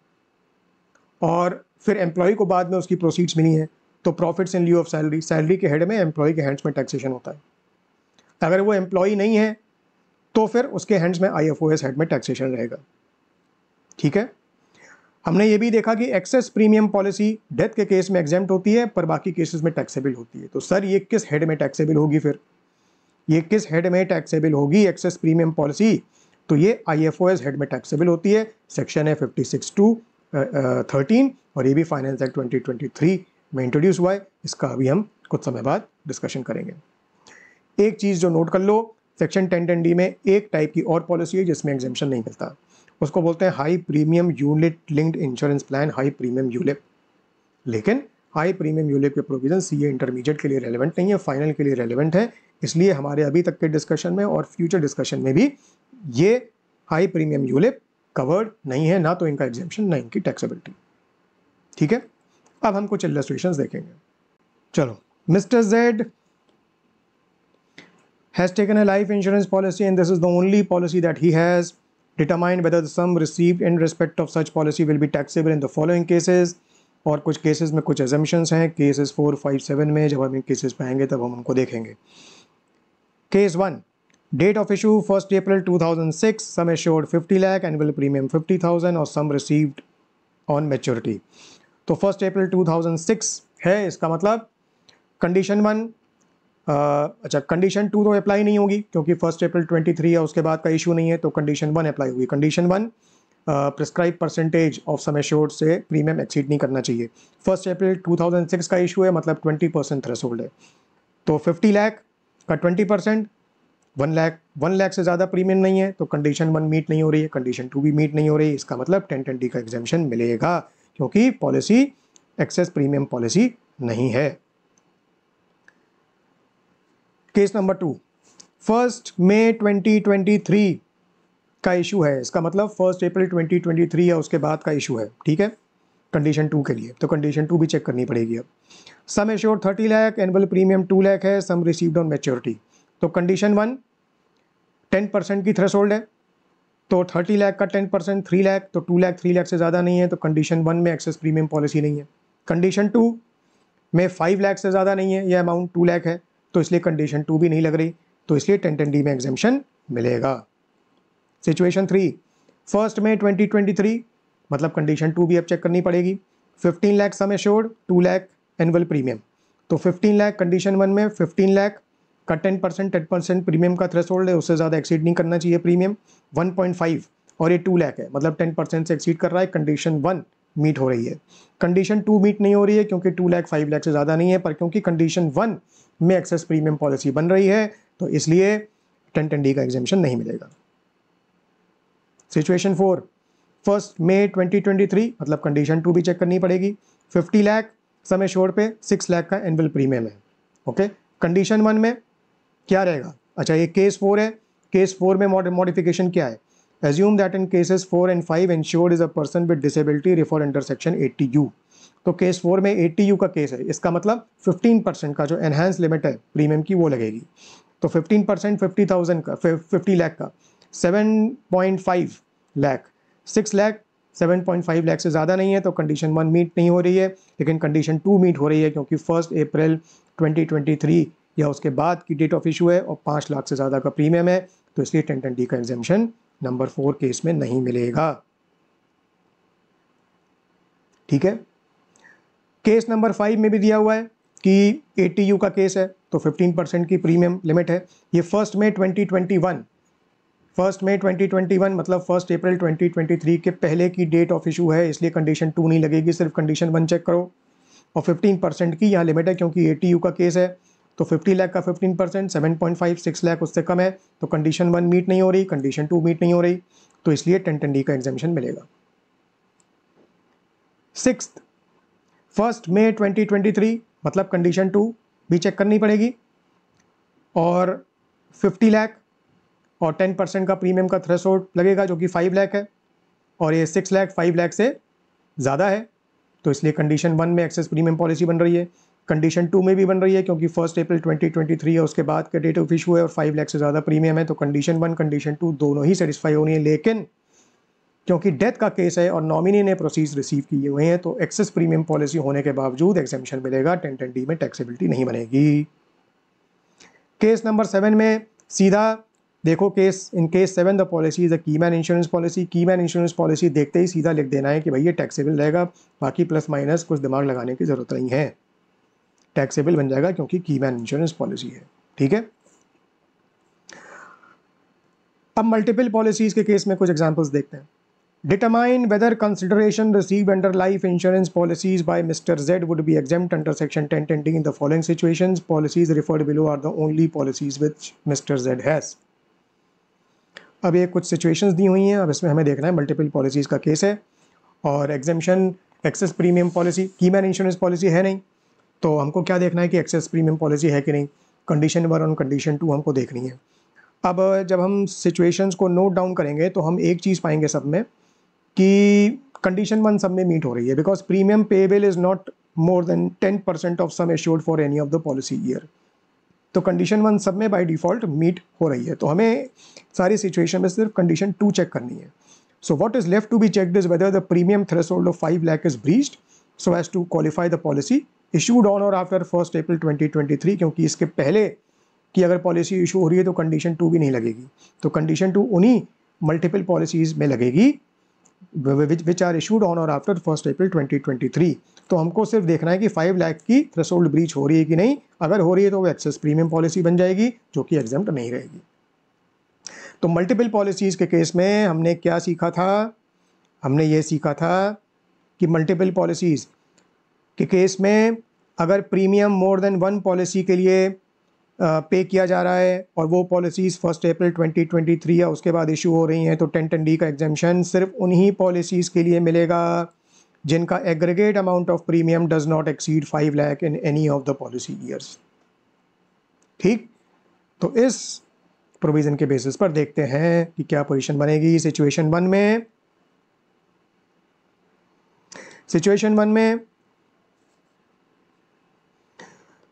[SPEAKER 1] और फिर एम्प्लॉय को बाद में उसकी प्रोसीड्स मिली हैं, तो profits in lieu of salary, salary के हेड में एम्प्लॉय के हैंड्स में टैक्सेशन होता है। अगर वो एम्प्लॉय नहीं है तो फिर उसके हैंड्स में आईएफओएस हेड में टैक्सेशन रहेगा। ठीक है, हमने ये भी देखा कि एक्सेस प्रीमियम पॉलिसी डेथ के केस में एग्जेम्प्ट होती है पर बाकी केसेस में टैक्सेबल होती है। तो सर ये किस हेड में टैक्सेबल होगी, फिर ये किस हेड में टैक्सेबल होगी एक्सेस प्रीमियम पॉलिसी? तो ये आईएफओएस हेड में टैक्सेबल होती है। सेक्शन है 56(2)(13) और ये भी फाइनेंस एक्ट 2023 में इंट्रोड्यूस हुआ है। इसका अभी हम कुछ समय बाद डिस्कशन करेंगे। एक चीज़ जो नोट कर लो, सेक्शन 10(10)(d) में एक टाइप की और पॉलिसी है जिसमें एग्जेम्पशन नहीं मिलता, उसको बोलते हैं high premium unit linked insurance plan, high premium ULIP. लेकिन हाई प्रीमियम यूलिप के प्रोविजन सीए इंटरमीडिएट के लिए रेलेवेंट नहीं है, फाइनल के लिए रेलेवेंट है। इसलिए हमारे अभी तक के डिस्कशन में और फ्यूचर डिस्कशन में भी ये हाई प्रीमियम यूलिप कवर्ड नहीं है, ना तो इनका एग्जेम्पशन ना इनकी टैक्सेबिलिटी। ठीक है, अब हम कुछ इलस्ट्रेशंस देखेंगे। चलो, mister Z has taken a life insurance policy and this is the only policy that he has. Determine whether the sum received in respect of such policy will be taxable in the following cases. और कुछ cases में कुछ assumptions हैं, cases 4, 5, 7 में। जब हम इन cases पे आएंगे तब हम उनको देखेंगे। Case 1, date of issue 1 April 2006, sum assured 50 lakh, annual premium 50,000 और सम रिसीव्ड ऑन मैच्योरिटी। तो 1 April 2006 है, इसका मतलब कंडीशन 1, अच्छा कंडीशन 2 तो अप्लाई नहीं होगी क्योंकि 1 April 23 है, उसके बाद का इशू नहीं है, तो कंडीशन 1 अप्लाई होगी। Condition 1, prescribe percentage of sum assured से प्रीमियम एक्सीड नहीं करना चाहिए। 1 April 2006 का इशू है, मतलब 20% थ्रेशोल्ड है। तो 50 लाख का 20%, 1 लाख से ज़्यादा प्रीमियम नहीं है, तो कंडीशन 1 मीट नहीं हो रही है, कंडीशन 2 भी मीट नहीं हो रही है। इसका मतलब 10(10)(d) का एग्जेम्पशन मिलेगा क्योंकि पॉलिसी एक्सेस प्रीमियम पॉलिसी नहीं है। केस नंबर 2, 1 May 2023 का इशू है, इसका मतलब 1 April 2023 या उसके बाद का इशू है। ठीक है, कंडीशन 2 के लिए, तो कंडीशन 2 भी चेक करनी पड़ेगी। अब sum assured 30 lakh, annual premium 2 lakh है, सम रिसीव्ड ऑन मैच्योरिटी। तो कंडीशन 1 10% की थ्रेशोल्ड है, तो 30 लाख का 10% 3 लाख, तो 2 लाख 3 लाख से ज़्यादा नहीं है, तो कंडीशन 1 में एक्सेस प्रीमियम पॉलिसी नहीं है। कंडीशन 2 में 5 लाख से ज़्यादा नहीं है, यह अमाउंट 2 लाख है, तो इसलिए कंडीशन 2 भी नहीं लग रही, तो इसलिए 10(10)(d) में एग्जेम्पशन मिलेगा। सिचुएशन 3, 1 May 2023, मतलब कंडीशन 2 भी अब चेक करनी पड़ेगी। 15 lakh sum assured, 2 lakh annual premium. तो 15 लाख कंडीशन 1 में 15 लाख का 10% प्रीमियम का थ्रेशोल्ड है, उससे ज़्यादा एक्सीड नहीं करना चाहिए प्रीमियम। 1.5 और ये 2 लाख है, मतलब 10% से एक्सीड कर रहा है, कंडीशन 1 मीट हो रही है। कंडीशन 2 मीट नहीं हो रही है क्योंकि 2 लाख 5 लाख से ज़्यादा नहीं है, पर क्योंकि कंडीशन 1 में एक्सेस प्रीमियम पॉलिसी बन रही है, तो इसलिए 10(10)(d) का एग्जेम्पशन नहीं मिलेगा। सिचुएशन 4, 1 May 2023, मतलब कंडीशन 2 भी चेक करनी पड़ेगी। 50 लाख सम एश्योर्ड पे 6 लाख का एनुअल प्रीमियम है। ओके, कंडीशन 1 में क्या रहेगा? अच्छा, ये केस 4 है, केस 4 में मॉडिफिकेशन क्या है? Assume that in cases 4 and 5 insured is a person with disability refer under section 80U। तो केस 4 में 80U का केस है, इसका मतलब 15% का जो एनहांस लिमिट है प्रीमियम की वो लगेगी। तो 15% 50,000 का 50 लाख का 7.5 लाख, 6 लाख 7.5 लाख से ज़्यादा नहीं है, तो कंडीशन 1 मीट नहीं हो रही है, लेकिन कंडीशन 2 मीट हो रही है क्योंकि 1 April 2023 या उसके बाद की डेट ऑफ इशू है और 5 लाख से ज़्यादा का प्रीमियम है, तो इसलिए 10(10)(d) का एग्जेम्पशन नंबर 4 केस में नहीं मिलेगा। ठीक है, केस नंबर 5 में भी दिया हुआ है कि 80U का केस है, तो 15% की प्रीमियम लिमिट है। ये 1 May 2021 मतलब 1 April 2023 के पहले की डेट ऑफ इशू है, इसलिए कंडीशन 2 नहीं लगेगी, सिर्फ कंडीशन 1 चेक करो। और 15% की यहाँ लिमिट है क्योंकि 80U का केस है, तो 50 लाख का 15% 7.5 6 लाख उससे कम है, तो कंडीशन 1 मीट नहीं हो रही, कंडीशन 2 मीट नहीं हो रही, तो इसलिए 10(10)(d) का एग्जेम्पशन मिलेगा। 6th, 1 मई 2023 मतलब कंडीशन 2 भी चेक करनी पड़ेगी, और 50 लाख और 10% का प्रीमियम का थ्रेशोल्ड लगेगा जो कि 5 लाख है, और ये 6 लाख 5 लाख से ज़्यादा है, तो इसलिए कंडीशन 1 में एक्सेस प्रीमियम पॉलिसी बन रही है। कंडीशन 2 में भी बन रही है क्योंकि 1 अप्रैल 2023 है, उसके बाद का डेट ऑफ इशू है और 5 लाख से ज़्यादा प्रीमियम है, तो कंडीशन 1 कंडीशन 2 दोनों ही सेटिस्फाई होनी है। लेकिन क्योंकि डेथ का केस है और नॉमिनी ने प्रोसीज रिसीव किए हुए हैं, तो एक्सेस प्रीमियम पॉलिसी होने के बावजूद एग्जेम्पशन मिलेगा, 1010D में टैक्सेबिलिटी नहीं बनेगी। केस नंबर 7 में सीधा देखो, case in case 7 the policy is a keyman insurance policy. Keyman insurance policy देखते ही सीधा लिख देना है कि भाई ये टैक्सेबल रहेगा, बाकी प्लस माइनस कुछ दिमाग लगाने की जरूरत नहीं है, टैक्सेबल बन जाएगा क्योंकि कीमैन इंश्योरेंस पॉलिसी है। ठीक है, अब मल्टीपल पॉलिसीज के केस में कुछ एग्जांपल्स देखते हैं। Determine whether consideration received under life insurance policies by Mr. Z would be exempt under section 1010D in the following situations. Policies referred below are the only policies which Mr. Z has. अब ये कुछ situations दी हुई हैं, अब इसमें हमें देखना है, मल्टीपल पॉलिसीज़ का केस है और exemption excess premium policy, keyman insurance policy है नहीं, तो हमको क्या देखना है कि एक्सेस प्रीमियम पॉलिसी है कि नहीं। कंडीशन 1 और कंडीशन 2 हमको देखनी है। अब जब हम सिचुएशंस को नोट डाउन करेंगे तो हम एक चीज़ पाएंगे सब में कि कंडीशन 1 सब में मीट हो रही है, because premium payable is not more than 10% of sum assured for any of the policy year, तो कंडीशन 1 सब में बाय डिफ़ॉल्ट मीट हो रही है। तो हमें सारी सिचुएशन में सिर्फ कंडीशन 2 चेक करनी है। So what is left to be checked is whether the premium threshold of 5 lakh is breached so as to qualify the policy issued on और आफ्टर 1 अप्रैल 2023, क्योंकि इसके पहले कि अगर पॉलिसी इशू हो रही है तो कंडीशन 2 भी नहीं लगेगी, तो कंडीशन 2 उन्हीं मल्टीपल पॉलिसीज में लगेगी विच आर इशूड ऑन और आफ्टर 1 अप्रैल 2023। तो हमको सिर्फ देखना है कि 5 लाख की थ्रेशोल्ड ब्रीच हो रही है कि नहीं, अगर हो रही है तो वो एक्सेस प्रीमियम पॉलिसी बन जाएगी जो कि एग्जेम्प्ट नहीं रहेगी। तो मल्टीपल पॉलिसीज़ के केस में हमने क्या सीखा था, हमने ये सीखा था कि मल्टीपल पॉलिसीज़ के केस में अगर प्रीमियम मोर देन 1 पॉलिसी के लिए पे किया जा रहा है और वो पॉलिसीज़ 1 अप्रैल 2023 या उसके बाद इशू हो रही हैं, तो 1010D का एग्जेम्पशन सिर्फ उन्हीं पॉलिसीज़ के लिए मिलेगा जिनका aggregate amount of premium does not exceed 5 lakh in any of the policy years. ठीक, तो इस प्रोविज़न के बेसिस पर देखते हैं कि क्या पोजीशन बनेगी सिचुएशन 1 में। सिचुएशन 1 में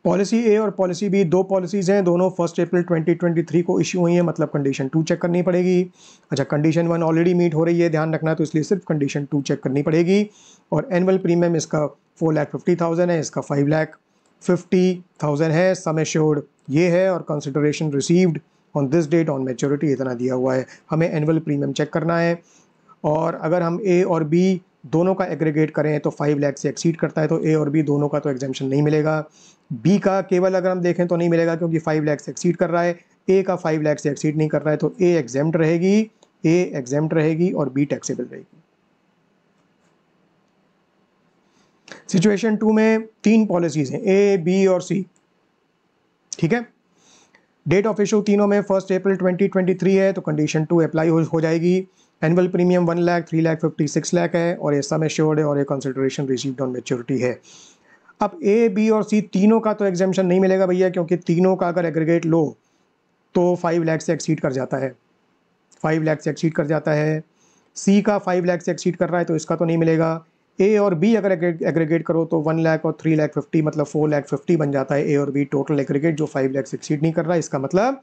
[SPEAKER 1] पॉलिसी ए और पॉलिसी बी, दो पॉलिसीज़ हैं, दोनों 1 अप्रैल 2023 को इश्यू हुई हैं, मतलब कंडीशन 2 चेक करनी पड़ेगी। अच्छा, कंडीशन 1 ऑलरेडी मीट हो रही है, ध्यान रखना, तो इसलिए सिर्फ कंडीशन 2 चेक करनी पड़ेगी। और एनुअल प्रीमियम इसका 4,50,000 है, इसका 5,50,000 है, सम एश्योर्ड ये है, और consideration received on this date on maturity इतना दिया हुआ है। हमें एनुअल प्रीमियम चेक करना है, और अगर हम ए और बी दोनों का एग्रीगेट करें तो 5 लाख से एक्सीड करता है, तो ए और बी दोनों का तो एग्जेम्पशन नहीं मिलेगा। बी का केवल अगर हम देखें तो नहीं मिलेगा क्योंकि 5 लाख से एक्सीड कर रहा है, ए का 5 लाख से एक्सीड नहीं कर रहा है, तो ए एग्जेम्प्ट रहेगी, ए एग्जेम्प्ट रहेगी और बी टैक्सेबल रहेगी। सिचुएशन 2 में 3 पॉलिसीज हैं, ए बी और सी। ठीक है, डेट ऑफ इशू तीनों में 1 अप्रैल 2023 है, तो कंडीशन 2 अप्लाई हो जाएगी। एनुअल प्रीमियम 1 लाख, 3 लाख 56 लाख है, और ये सम एश्योर्ड है और ये कंसिडरेशन रिसीव्ड ऑन मैच्योरिटी है। अब ए बी और सी तीनों का तो एग्जेम्पशन नहीं मिलेगा भैया, क्योंकि तीनों का अगर एग्रीगेट लो तो 5 लाख से एक्सीड कर जाता है, 5 लाख से एक्सीड कर जाता है। सी का 5 लाख से एक्सीड कर रहा है तो इसका तो नहीं मिलेगा। ए और बी अगर एग्रीगेट करो तो 1 लाख और 3 लाख 50 मतलब 4 लाख 50 बन जाता है ए और बी टोटल एग्रीगेट, जो 5 लाख से एक्सीड नहीं कर रहा है। इसका मतलब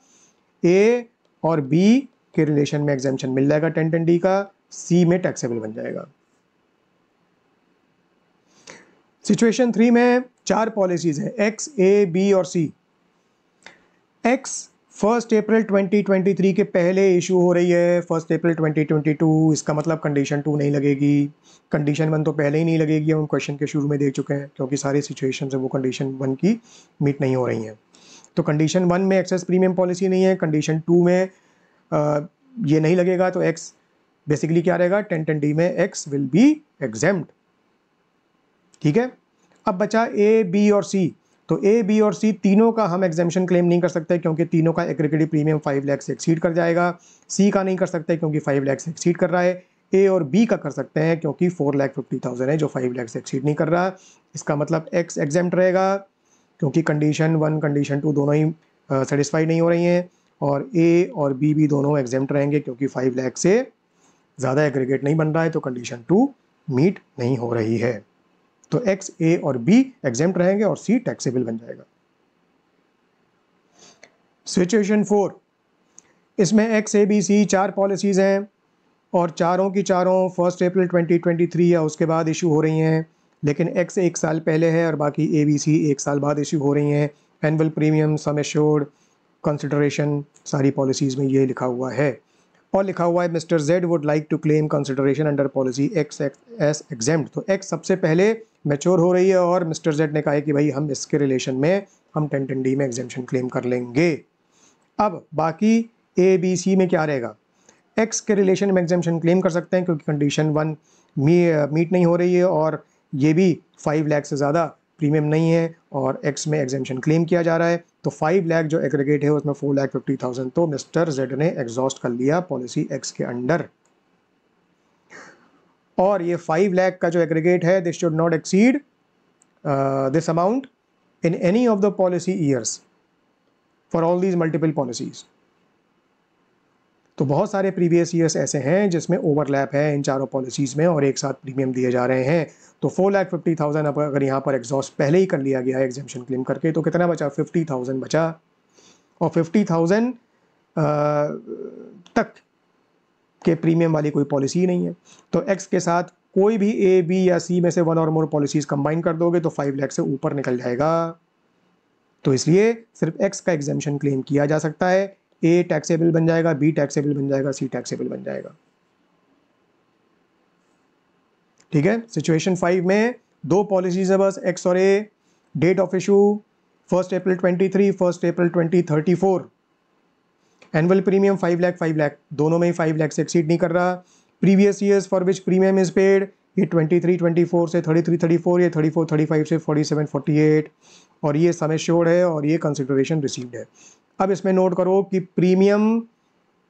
[SPEAKER 1] ए और बी के रिलेशन में एग्जेम्पशन मिल जाएगा 1010D का, सी में टैक्सेबल बन जाएगा। सिचुएशन 3 में 4 पॉलिसीज हैं, एक्स, ए, बी और सी। एक्स 1 अप्रैल 2023 के पहले इशू हो रही है, 1 अप्रैल 2022, इसका मतलब कंडीशन 2 नहीं लगेगी। कंडीशन 1 तो पहले ही नहीं लगेगी, हम क्वेश्चन के शुरू में देख चुके हैं, क्योंकि सारी सिचुएशन है वो कंडीशन 1 की मीट नहीं हो रही हैं। तो कंडीशन 1 में एक्सेस प्रीमियम पॉलिसी नहीं है, कंडीशन 2 में ये नहीं लगेगा, तो एक्स बेसिकली क्या रहेगा, 1010D में एक्स विल बी एग्जेम्प्ट। ठीक है, अब बचा ए, बी और सी। तो ए, बी और सी तीनों का हम एग्जेम्पशन क्लेम नहीं कर सकते क्योंकि तीनों का एग्रीगेट प्रीमियम 5 लाख से एक्सीड कर जाएगा। सी का नहीं कर सकते क्योंकि 5 लाख से एक्सीड कर रहा है। ए और बी का कर सकते हैं, क्योंकि 4,50,000 है जो 5 लाख से एक्सीड नहीं कर रहा। इसका मतलब एक्स एग्जेम्प्ट रहेगा, क्योंकि कंडीशन 1 कंडीशन 2 दोनों ही सेटिस्फाई नहीं हो रही हैं, और ए और बी भी दोनों एग्जेम्प्ट रहेंगे, क्योंकि 5 लाख से ज़्यादा एग्रीगेट नहीं बन रहा है, तो कंडीशन 2 मीट नहीं हो रही है। तो एक्स, ए और बी एग्जेम्प्ट रहेंगे और सी टैक्सेबल बन जाएगा। सिचुएशन 4, इसमें X, A, B, C 4 policies हैं और चारों की चारों 1 अप्रैल 2023 या उसके बाद इशू हो रही हैं, लेकिन एक्स 1 साल पहले है और बाकी ए, बी, सी 1 साल बाद इशू हो रही हैं। Annual premium, sum assured, consideration, सारी पॉलिसीज़ में ये लिखा हुआ है। और लिखा हुआ है mister Z would like to claim consideration under policy X as exempt. तो एक्स सबसे पहले मैच्योर हो रही है और मिस्टर जेड ने कहा है कि भाई हम इसके रिलेशन में हम 1010D में एग्जेम्पशन क्लेम कर लेंगे। अब बाकी ए, बी, सी में क्या रहेगा? एक्स के रिलेशन में एग्जेम्पशन क्लेम कर सकते हैं, क्योंकि कंडीशन 1 मीट नहीं हो रही है और ये भी 5 लाख से ज़्यादा प्रीमियम नहीं है और एक्स में एग्जेम्पशन क्लेम किया जा रहा है। तो 5 लाख जो एग्रीगेट है उसमें 4,50,000 तो मिस्टर जेड ने एग्जॉस्ट कर लिया पॉलिसी एक्स के अंडर। और ये 5 लाख का जो एग्रीगेट है, this should not exceed this amount in any of the policy years for all these multiple policies. तो बहुत सारे प्रीवियस ईयर्स ऐसे हैं जिसमें ओवरलैप है इन चारों पॉलिसीज़ में और एक साथ प्रीमियम दिए जा रहे हैं। तो 4,50,000 अब अगर यहाँ पर एग्जॉस्ट पहले ही कर लिया गया है एग्जेम्पशन क्लेम करके, तो कितना बचा? 50,000 बचा। और 50,000 तक के प्रीमियम वाली कोई पॉलिसी ही नहीं है। तो एक्स के साथ कोई भी ए, बी या सी में से 1 और मोर पॉलिसीज़ कंबाइन कर दोगे तो 5 लाख से ऊपर निकल जाएगा। तो इसलिए सिर्फ एक्स का एग्जेम्पशन क्लेम किया जा सकता है। ए टैक्सेबल बन जाएगा, बी टैक्सेबल बन जाएगा, सी टैक्सेबल बन जाएगा। ठीक है। सिचुएशन 5 में 2 पॉलिसीज है बस, एक्स और A. Date of issue 1 April 23, 1 April 2034। Annual premium 5 lakh 5 lakh, दोनों में ही 5 लाख से एक्सीड नहीं कर रहा। Previous years for which premium is paid, ये 23 24 से 33 34, ये 34 35 से 47 48, और ये सम एश्योर्ड है और ये कंसिडरेशन रिसीव्ड है। अब इसमें नोट करो कि प्रीमियम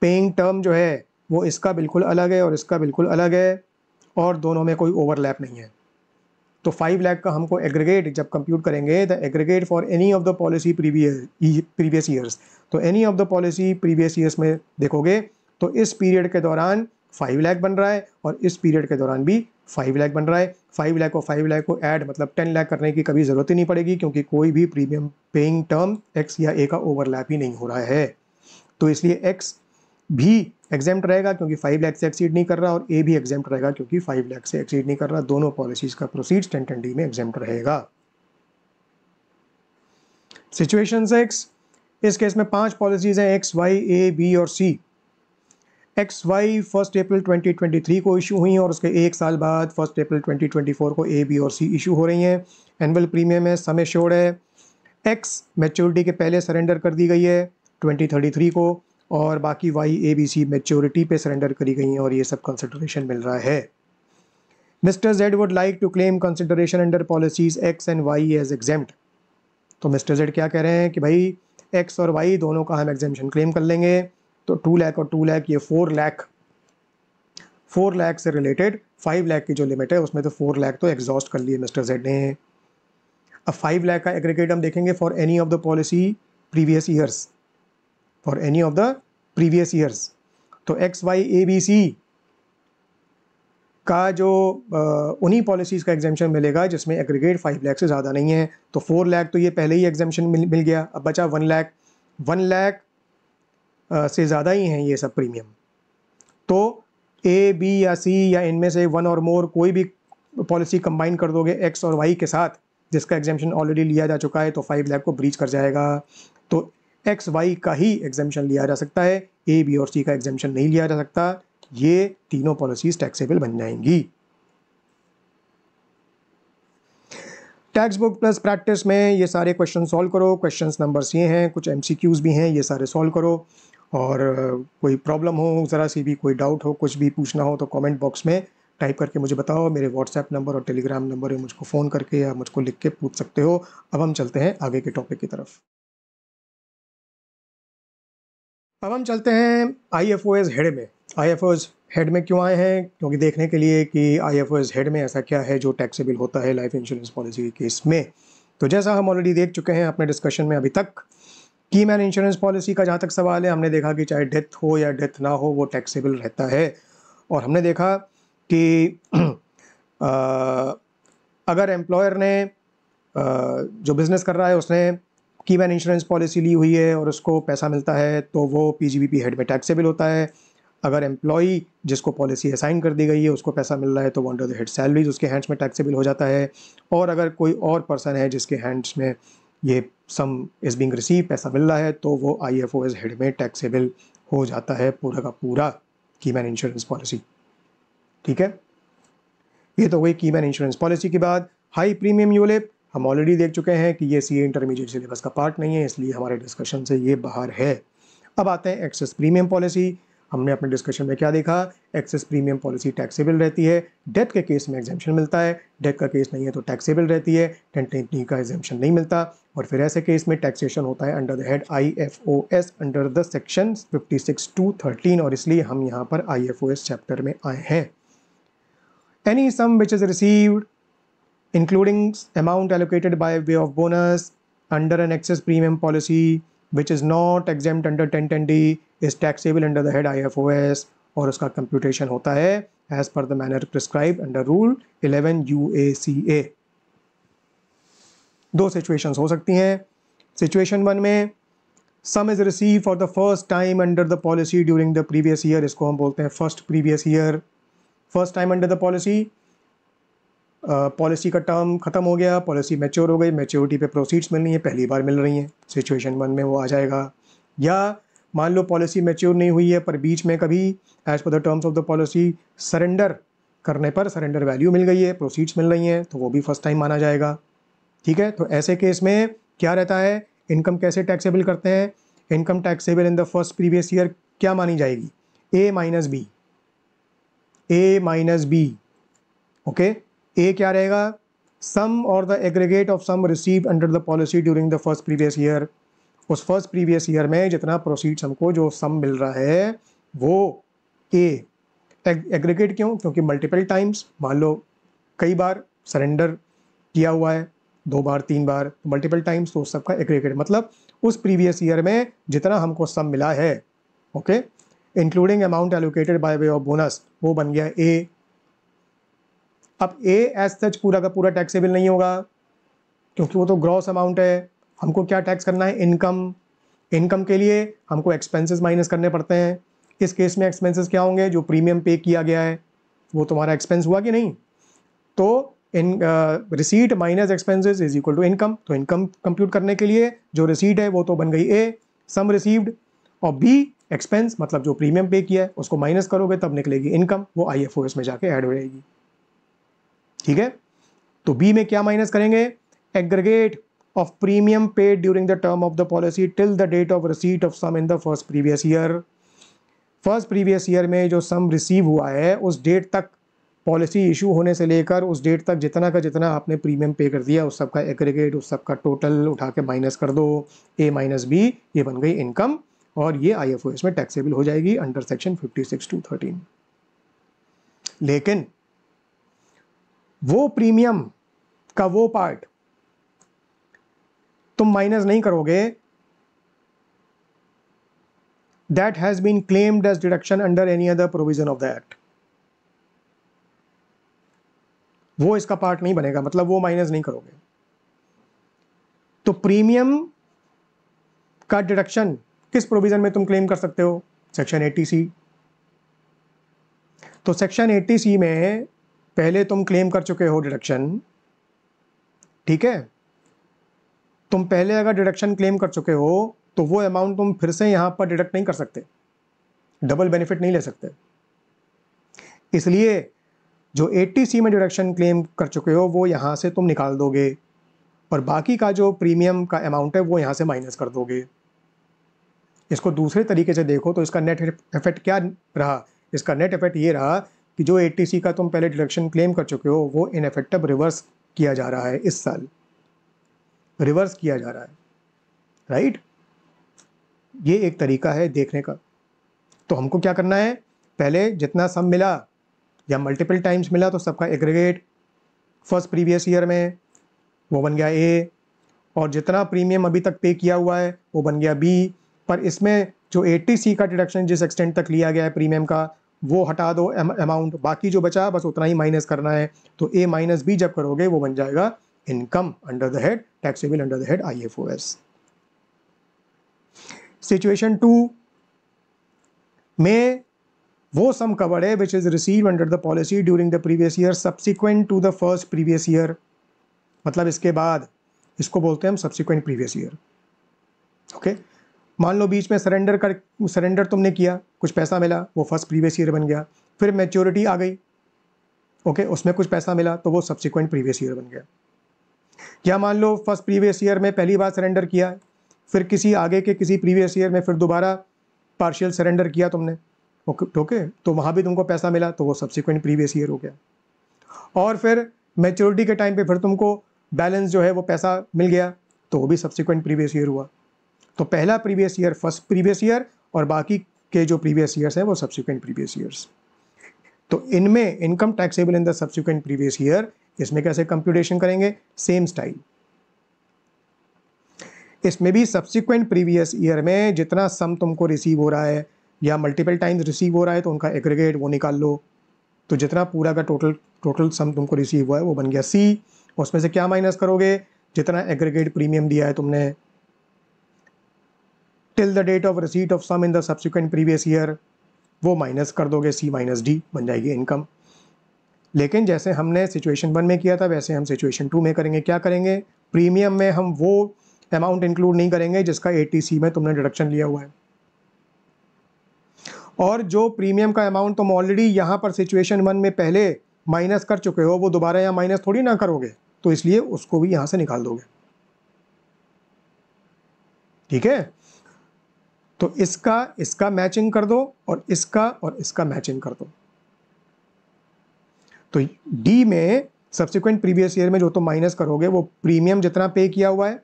[SPEAKER 1] पेइंग टर्म जो है वो इसका बिल्कुल अलग है और इसका बिल्कुल अलग है और दोनों में कोई ओवरलैप नहीं है। तो 5 लाख का हमको एग्रीगेट जब कंप्यूट करेंगे, the aggregate for any of the policy previous years, तो any of the policy previous years में देखोगे तो इस पीरियड के दौरान 5 लाख बन रहा है और इस पीरियड के दौरान भी 5 लाख बन रहा है। 5 लाख को ऐड मतलब 10 लाख करने की कभी ज़रूरत ही नहीं पड़ेगी, क्योंकि कोई भी प्रीमियम पेइंग टर्म एक्स या ए का ओवरलैप ही नहीं हो रहा है। तो इसलिए एक्स भी एग्जेम्प्ट रहेगा क्योंकि 5 लाख से एक्सीड नहीं कर रहा, और ए भी एग्जेम्प्ट रहेगा क्योंकि 5 लाख से एक्सीड नहीं कर रहा। दोनों पॉलिसीज का प्रोसीड्स 1010D में एग्जेम्प्ट रहेगा। सिचुएशन 6, इस केस में 5 पॉलिसीज हैं, एक्स, वाई, ए, बी और सी। एक्स वाई 1 अप्रैल 2023 को इशू हुई और उसके 1 साल बाद 1 अप्रैल 2024 को ए, बी और सी इशू हो रही हैं। एनुअल प्रीमियम है, सम एश्योर्ड है। एक्स मैच्योरिटी के पहले सरेंडर कर दी गई है 2033 को, और बाकी Y, A, B, C maturity पे सरेंडर करी गई हैं और ये सब कंसिडरेशन मिल रहा है। Mister Z would like to claim consideration under policies X and Y as exempt. तो मिस्टर जेड क्या कह रहे हैं कि भाई एक्स और वाई दोनों का हम एग्जेम्पशन क्लेम कर लेंगे। तो 2 लाख और 2 लाख, ये 4 लाख से रिलेटेड 5 लाख की जो लिमिट है उसमें तो 4 लाख तो एग्जॉस्ट कर लिए मिस्टर जेड ने। अब 5 लाख का एग्रीगेट हम देखेंगे for any of the policy previous years, for any of the previous years. तो एक्स, वाई, ए, बी, सी का जो उन्हीं पॉलिसीज़ का एग्जेम्पशन मिलेगा जिसमें एग्रीगेट 5 लाख से ज़्यादा नहीं है। तो 4 लाख तो ये पहले ही एग्जेम्पशन मिल गया। अब बचा 1 लाख। 1 लाख से ज़्यादा ही हैं ये सब प्रीमियम। तो ए, बी या सी या इनमें से 1 और मोर कोई भी पॉलिसी कंबाइन कर दोगे एक्स और वाई के साथ जिसका एग्जेम्पशन ऑलरेडी लिया जा चुका है, तो 5 लाख को ब्रीच कर जाएगा। तो एक्स, वाई का ही एग्जेम्पशन लिया जा सकता है, ए, बी और सी का एग्जेम्पशन नहीं लिया जा सकता। ये तीनों पॉलिसीज टैक्सेबल बन जाएंगी। टैक्स बुक प्लस प्रैक्टिस में ये सारे क्वेश्चन सॉल्व करो। क्वेश्चंस नंबर्स ये हैं, कुछ एमसीक्यूज भी हैं, ये सारे सॉल्व करो। और कोई प्रॉब्लम हो, ज़रा सी भी कोई डाउट हो, कुछ भी पूछना हो तो कमेंट बॉक्स में टाइप करके मुझे बताओ। मेरे व्हाट्सएप नंबर और टेलीग्राम नंबर है, मुझको फ़ोन करके या मुझको लिख के पूछ सकते हो। अब हम चलते हैं आगे के टॉपिक की तरफ। अब हम चलते हैं IFOS हेड में। IFOS हेड में क्यों आए हैं? क्योंकि देखने के लिए कि आईएफओएस हेड में ऐसा क्या है जो टैक्सेबल होता है लाइफ इंश्योरेंस पॉलिसी के केस में। तो जैसा हम ऑलरेडी देख चुके हैं अपने डिस्कशन में अभी तक, की मैन इंश्योरेंस पॉलिसी का जहाँ तक सवाल है, हमने देखा कि चाहे डेथ हो या डेथ ना हो वो टैक्सेबल रहता है। और हमने देखा कि अगर एम्प्लॉयर ने जो बिज़नेस कर रहा है उसने की मैन इंश्योरेंस पॉलिसी ली हुई है और उसको पैसा मिलता है तो वो पीजीबीपी हेड में टैक्सेबल होता है। अगर एम्प्लॉई जिसको पॉलिसी असाइन कर दी गई है उसको पैसा मिल रहा है तो वो अंडर द हेड सैलरीज उसके हैंड्स में टैक्सेबल हो जाता है। और अगर कोई और पर्सन है जिसके हैंड्स में ये सम इज़ बीइंग रिसीव पैसा मिल रहा है तो वो आईएफओएस हेड में टैक्सेबल हो जाता है पूरा का पूरा की मैन इंश्योरेंस पॉलिसी। ठीक है, ये तो हुई की मैन इंश्योरेंस पॉलिसी के बाद हाई प्रीमियम यूलिप। हम ऑलरेडी देख चुके हैं कि ये सीए इंटरमीडिएट सिलेबस का पार्ट नहीं है, इसलिए हमारे डिस्कशन से ये बाहर है। अब आते हैं एक्सेस प्रीमियम पॉलिसी। हमने अपने डिस्कशन में क्या देखा? एक्सेस प्रीमियम पॉलिसी टैक्सेबल रहती है, डेथ के केस में एग्जेम्पशन मिलता है, डेथ का केस नहीं है तो टैक्सेबल रहती है, 1020 का एग्जेम्पशन नहीं मिलता। और फिर ऐसे केस में टैक्सेशन होता है under the head IFOS under the section 56(2)(13) और इसलिए हम यहाँ पर आईएफओएस चैप्टर में आए हैं। Any sum which is received, including amount allocated by way of bonus under an excess premium policy, which is not exempt under 1010D, is taxable under the head IFOS और उसका computation होता है as per the manner prescribed under Rule 11 UACA। दो situations हो सकती हैं। Situation 1 में sum is received for the first time under the policy during the previous year, इसको हम बोलते हैं first previous year। First time under the policy, policy का टर्म खत्म हो गया, पॉलिसी मैच्योर हो गई, मैच्योरिटी पे प्रोसीड्स मिल रही हैं, पहली बार मिल रही हैं, सिचुएशन 1 में वो आ जाएगा। या मान लो पॉलिसी मैच्योर नहीं हुई है पर बीच में कभी as per the terms of the policy surrender करने पर सरेंडर वैल्यू मिल गई है, प्रोसीड्स मिल रही हैं, तो वो भी फर्स्ट टाइम माना जाएगा। ठीक है, तो ऐसे केस में क्या रहता है? इनकम कैसे टैक्सेबल करते हैं? Income taxable in the first previous year क्या मानी जाएगी? A minus B, A minus B. Okay, A क्या रहेगा? Sum or the aggregate of sum received under the policy during the first previous year. उस first previous year में जितना proceeds हमको जो सम मिल रहा है वो ए। एग्रीगेट क्यों? क्योंकि मल्टीपल टाइम्स, मान लो कई बार सरेंडर किया हुआ है, 2 बार 3 बार, मल्टीपल टाइम्स, तो सबका एग्रीगेट मतलब उस प्रीवियस ईयर में जितना हमको सम मिला है। Okay, including amount allocated by way of bonus, वो बन गया ए। अब ए एज सच पूरा का पूरा टैक्सेबल नहीं होगा क्योंकि वो तो ग्रॉस अमाउंट है। हमको क्या टैक्स करना है? इनकम। इनकम के लिए हमको एक्सपेंसेस माइनस करने पड़ते हैं। इस केस में एक्सपेंसेस क्या होंगे? जो प्रीमियम पे किया गया है वो तुम्हारा एक्सपेंस हुआ कि नहीं? तो in receipt minus expenses is equal to income. तो इनकम कंप्यूट करने के लिए जो रिसीट है वो तो बन गई ए, सम रिसीव्ड, और बी एक्सपेंस मतलब जो प्रीमियम पे किया है उसको माइनस करोगे तब निकलेगी इनकम, वो आईएफओएस में जाके ऐड हो जाएगी। ठीक है, तो बी में क्या माइनस करेंगे? Aggregate of premium paid during the term of the policy till the date of receipt of sum in the first previous year. First previous year में जो सम रिसीव हुआ है उस डेट तक, पॉलिसी इशू होने से लेकर उस डेट तक जितना का जितना आपने प्रीमियम पे कर दिया उस सब का एग्रीगेट, उस सब का टोटल उठा के माइनस कर दो, ए माइनस बी, ये बन गई इनकम और ये आईएफओएस में टैक्सेबल हो जाएगी अंडर सेक्शन 56(2)(13)। लेकिन वो प्रीमियम का वो पार्ट तुम माइनस नहीं करोगे that has been claimed as deduction under any other provision of the act। वो इसका पार्ट नहीं बनेगा, मतलब वो माइनस नहीं करोगे। तो प्रीमियम का डिडक्शन किस प्रोविजन में तुम क्लेम कर सकते हो? Section 80C। तो सेक्शन 80C में पहले तुम क्लेम कर चुके हो डिडक्शन। ठीक है, तुम पहले अगर डिडक्शन क्लेम कर चुके हो तो वो अमाउंट तुम फिर से यहां पर डिडक्ट नहीं कर सकते, डबल बेनिफिट नहीं ले सकते। इसलिए जो 80C में डिडक्शन क्लेम कर चुके हो वो यहां से तुम निकाल दोगे और बाकी का जो प्रीमियम का अमाउंट है वो यहां से माइनस कर दोगे। इसको दूसरे तरीके से देखो तो इसका नेट इफेक्ट क्या रहा? इसका नेट इफेक्ट ये रहा कि जो 80C का तुम पहले डिडक्शन क्लेम कर चुके हो वो इन इफेक्ट अब रिवर्स किया जा रहा है, इस साल रिवर्स किया जा रहा है, राइट? ये एक तरीका है देखने का। तो हमको क्या करना है? पहले जितना सम मिला या मल्टीपल टाइम्स मिला तो सबका एग्रीगेट फर्स्ट प्रीवियस ईयर में वो बन गया ए, और जितना प्रीमियम अभी तक पे किया हुआ है वो बन गया बी। पर इसमें जो 80C का डिडक्शन जिस एक्सटेंट तक लिया गया है प्रीमियम का वो हटा दो अमाउंट, बाकी जो बचा बस उतना ही माइनस करना है। तो ए माइनस बी जब करोगे वो बन जाएगा income under the head taxable under the head IFOS। Situation 2 में वो सम कवर्ड है which is receive under the policy during the previous year subsequent to the first previous year, मतलब इसके बाद, इसको बोलते हैं हम सब्सिक्वेंट प्रीवियस ईयर। ओके, मान लो बीच में सरेंडर तुमने किया, कुछ पैसा मिला, वो फर्स्ट प्रीवियस ईयर बन गया। फिर मैच्योरिटी आ गई, ओके, उसमें कुछ पैसा मिला तो वो सब्सिक्वेंट प्रीवियस ईयर बन गया। या मान लो फर्स्ट प्रीवियस ईयर में पहली बार सरेंडर किया, फिर किसी आगे के किसी प्रीवियस ईयर में फिर दोबारा पार्शियल सरेंडर किया तुमने, ओके, तो वहाँ भी तुमको पैसा मिला तो वो सब्सिक्वेंट प्रीवियस ईयर हो गया। और फिर मैच्योरिटी के टाइम पे फिर तुमको बैलेंस जो है वो पैसा मिल गया तो वो भी सब्सिक्वेंट प्रीवियस ईयर हुआ। तो पहला previous year first previous year और बाकी के जो प्रीवियस ईयर्स हैं वो सब्सिक्वेंट प्रीवियस ईयर्स। तो इनमें income taxable in the subsequent previous year, इसमें कैसे कंप्यूटेशन करेंगे, सेम स्टाइल। इसमें भी सब्सिक्वेंट प्रीवियस ईयर में जितना सम तुमको रिसीव हो रहा है या मल्टीपल टाइम्स रिसीव हो रहा है तो उनका एग्रीगेट वो निकाल लो। तो जितना पूरा का टोटल सम तुमको रिसीव हुआ है वो बन गया सी। उसमें से क्या माइनस करोगे, जितना एग्रीगेट प्रीमियम दिया है तुमने till the date of receipt of sum in the subsequent previous year, वो माइनस कर दोगे, सी माइनस डी बन जाएगी इनकम। लेकिन जैसे हमने सिचुएशन 1 में किया था वैसे हम सिचुएशन 2 में करेंगे। क्या करेंगे, प्रीमियम में हम वो अमाउंट इंक्लूड नहीं करेंगे जिसका 80C में तुमने डिडक्शन लिया हुआ है, और जो प्रीमियम का अमाउंट तुम ऑलरेडी यहाँ पर सिचुएशन 1 में पहले माइनस कर चुके हो वो दोबारा यहाँ माइनस थोड़ी ना करोगे, तो इसलिए उसको भी यहाँ से निकाल दोगे। ठीक है, तो इसका मैचिंग कर दो और इसका मैचिंग कर दो। तो डी में सब्सिक्वेंट प्रीवियस ईयर में जो तुम माइनस करोगे वो प्रीमियम जितना पे किया हुआ है,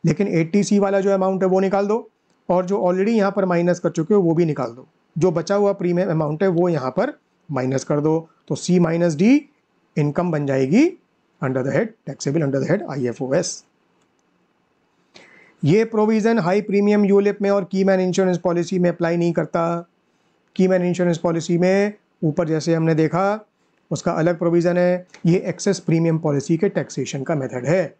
[SPEAKER 1] लेकिन 80C वाला जो अमाउंट है वो निकाल दो, और जो ऑलरेडी यहाँ पर माइनस कर चुके हो वो भी निकाल दो। जो बचा हुआ प्रीमियम अमाउंट है वो यहाँ पर माइनस कर दो, तो सी माइनस डी इनकम बन जाएगी under the head taxable under the head IFOS। ये प्रोविज़न हाई प्रीमियम यूलिप में और कीमैन इंश्योरेंस पॉलिसी में अप्लाई नहीं करता। कीमैन इंश्योरेंस पॉलिसी में ऊपर जैसे हमने देखा उसका अलग प्रोविज़न है, ये एक्सेस प्रीमियम पॉलिसी के टैक्सेशन का मेथड है।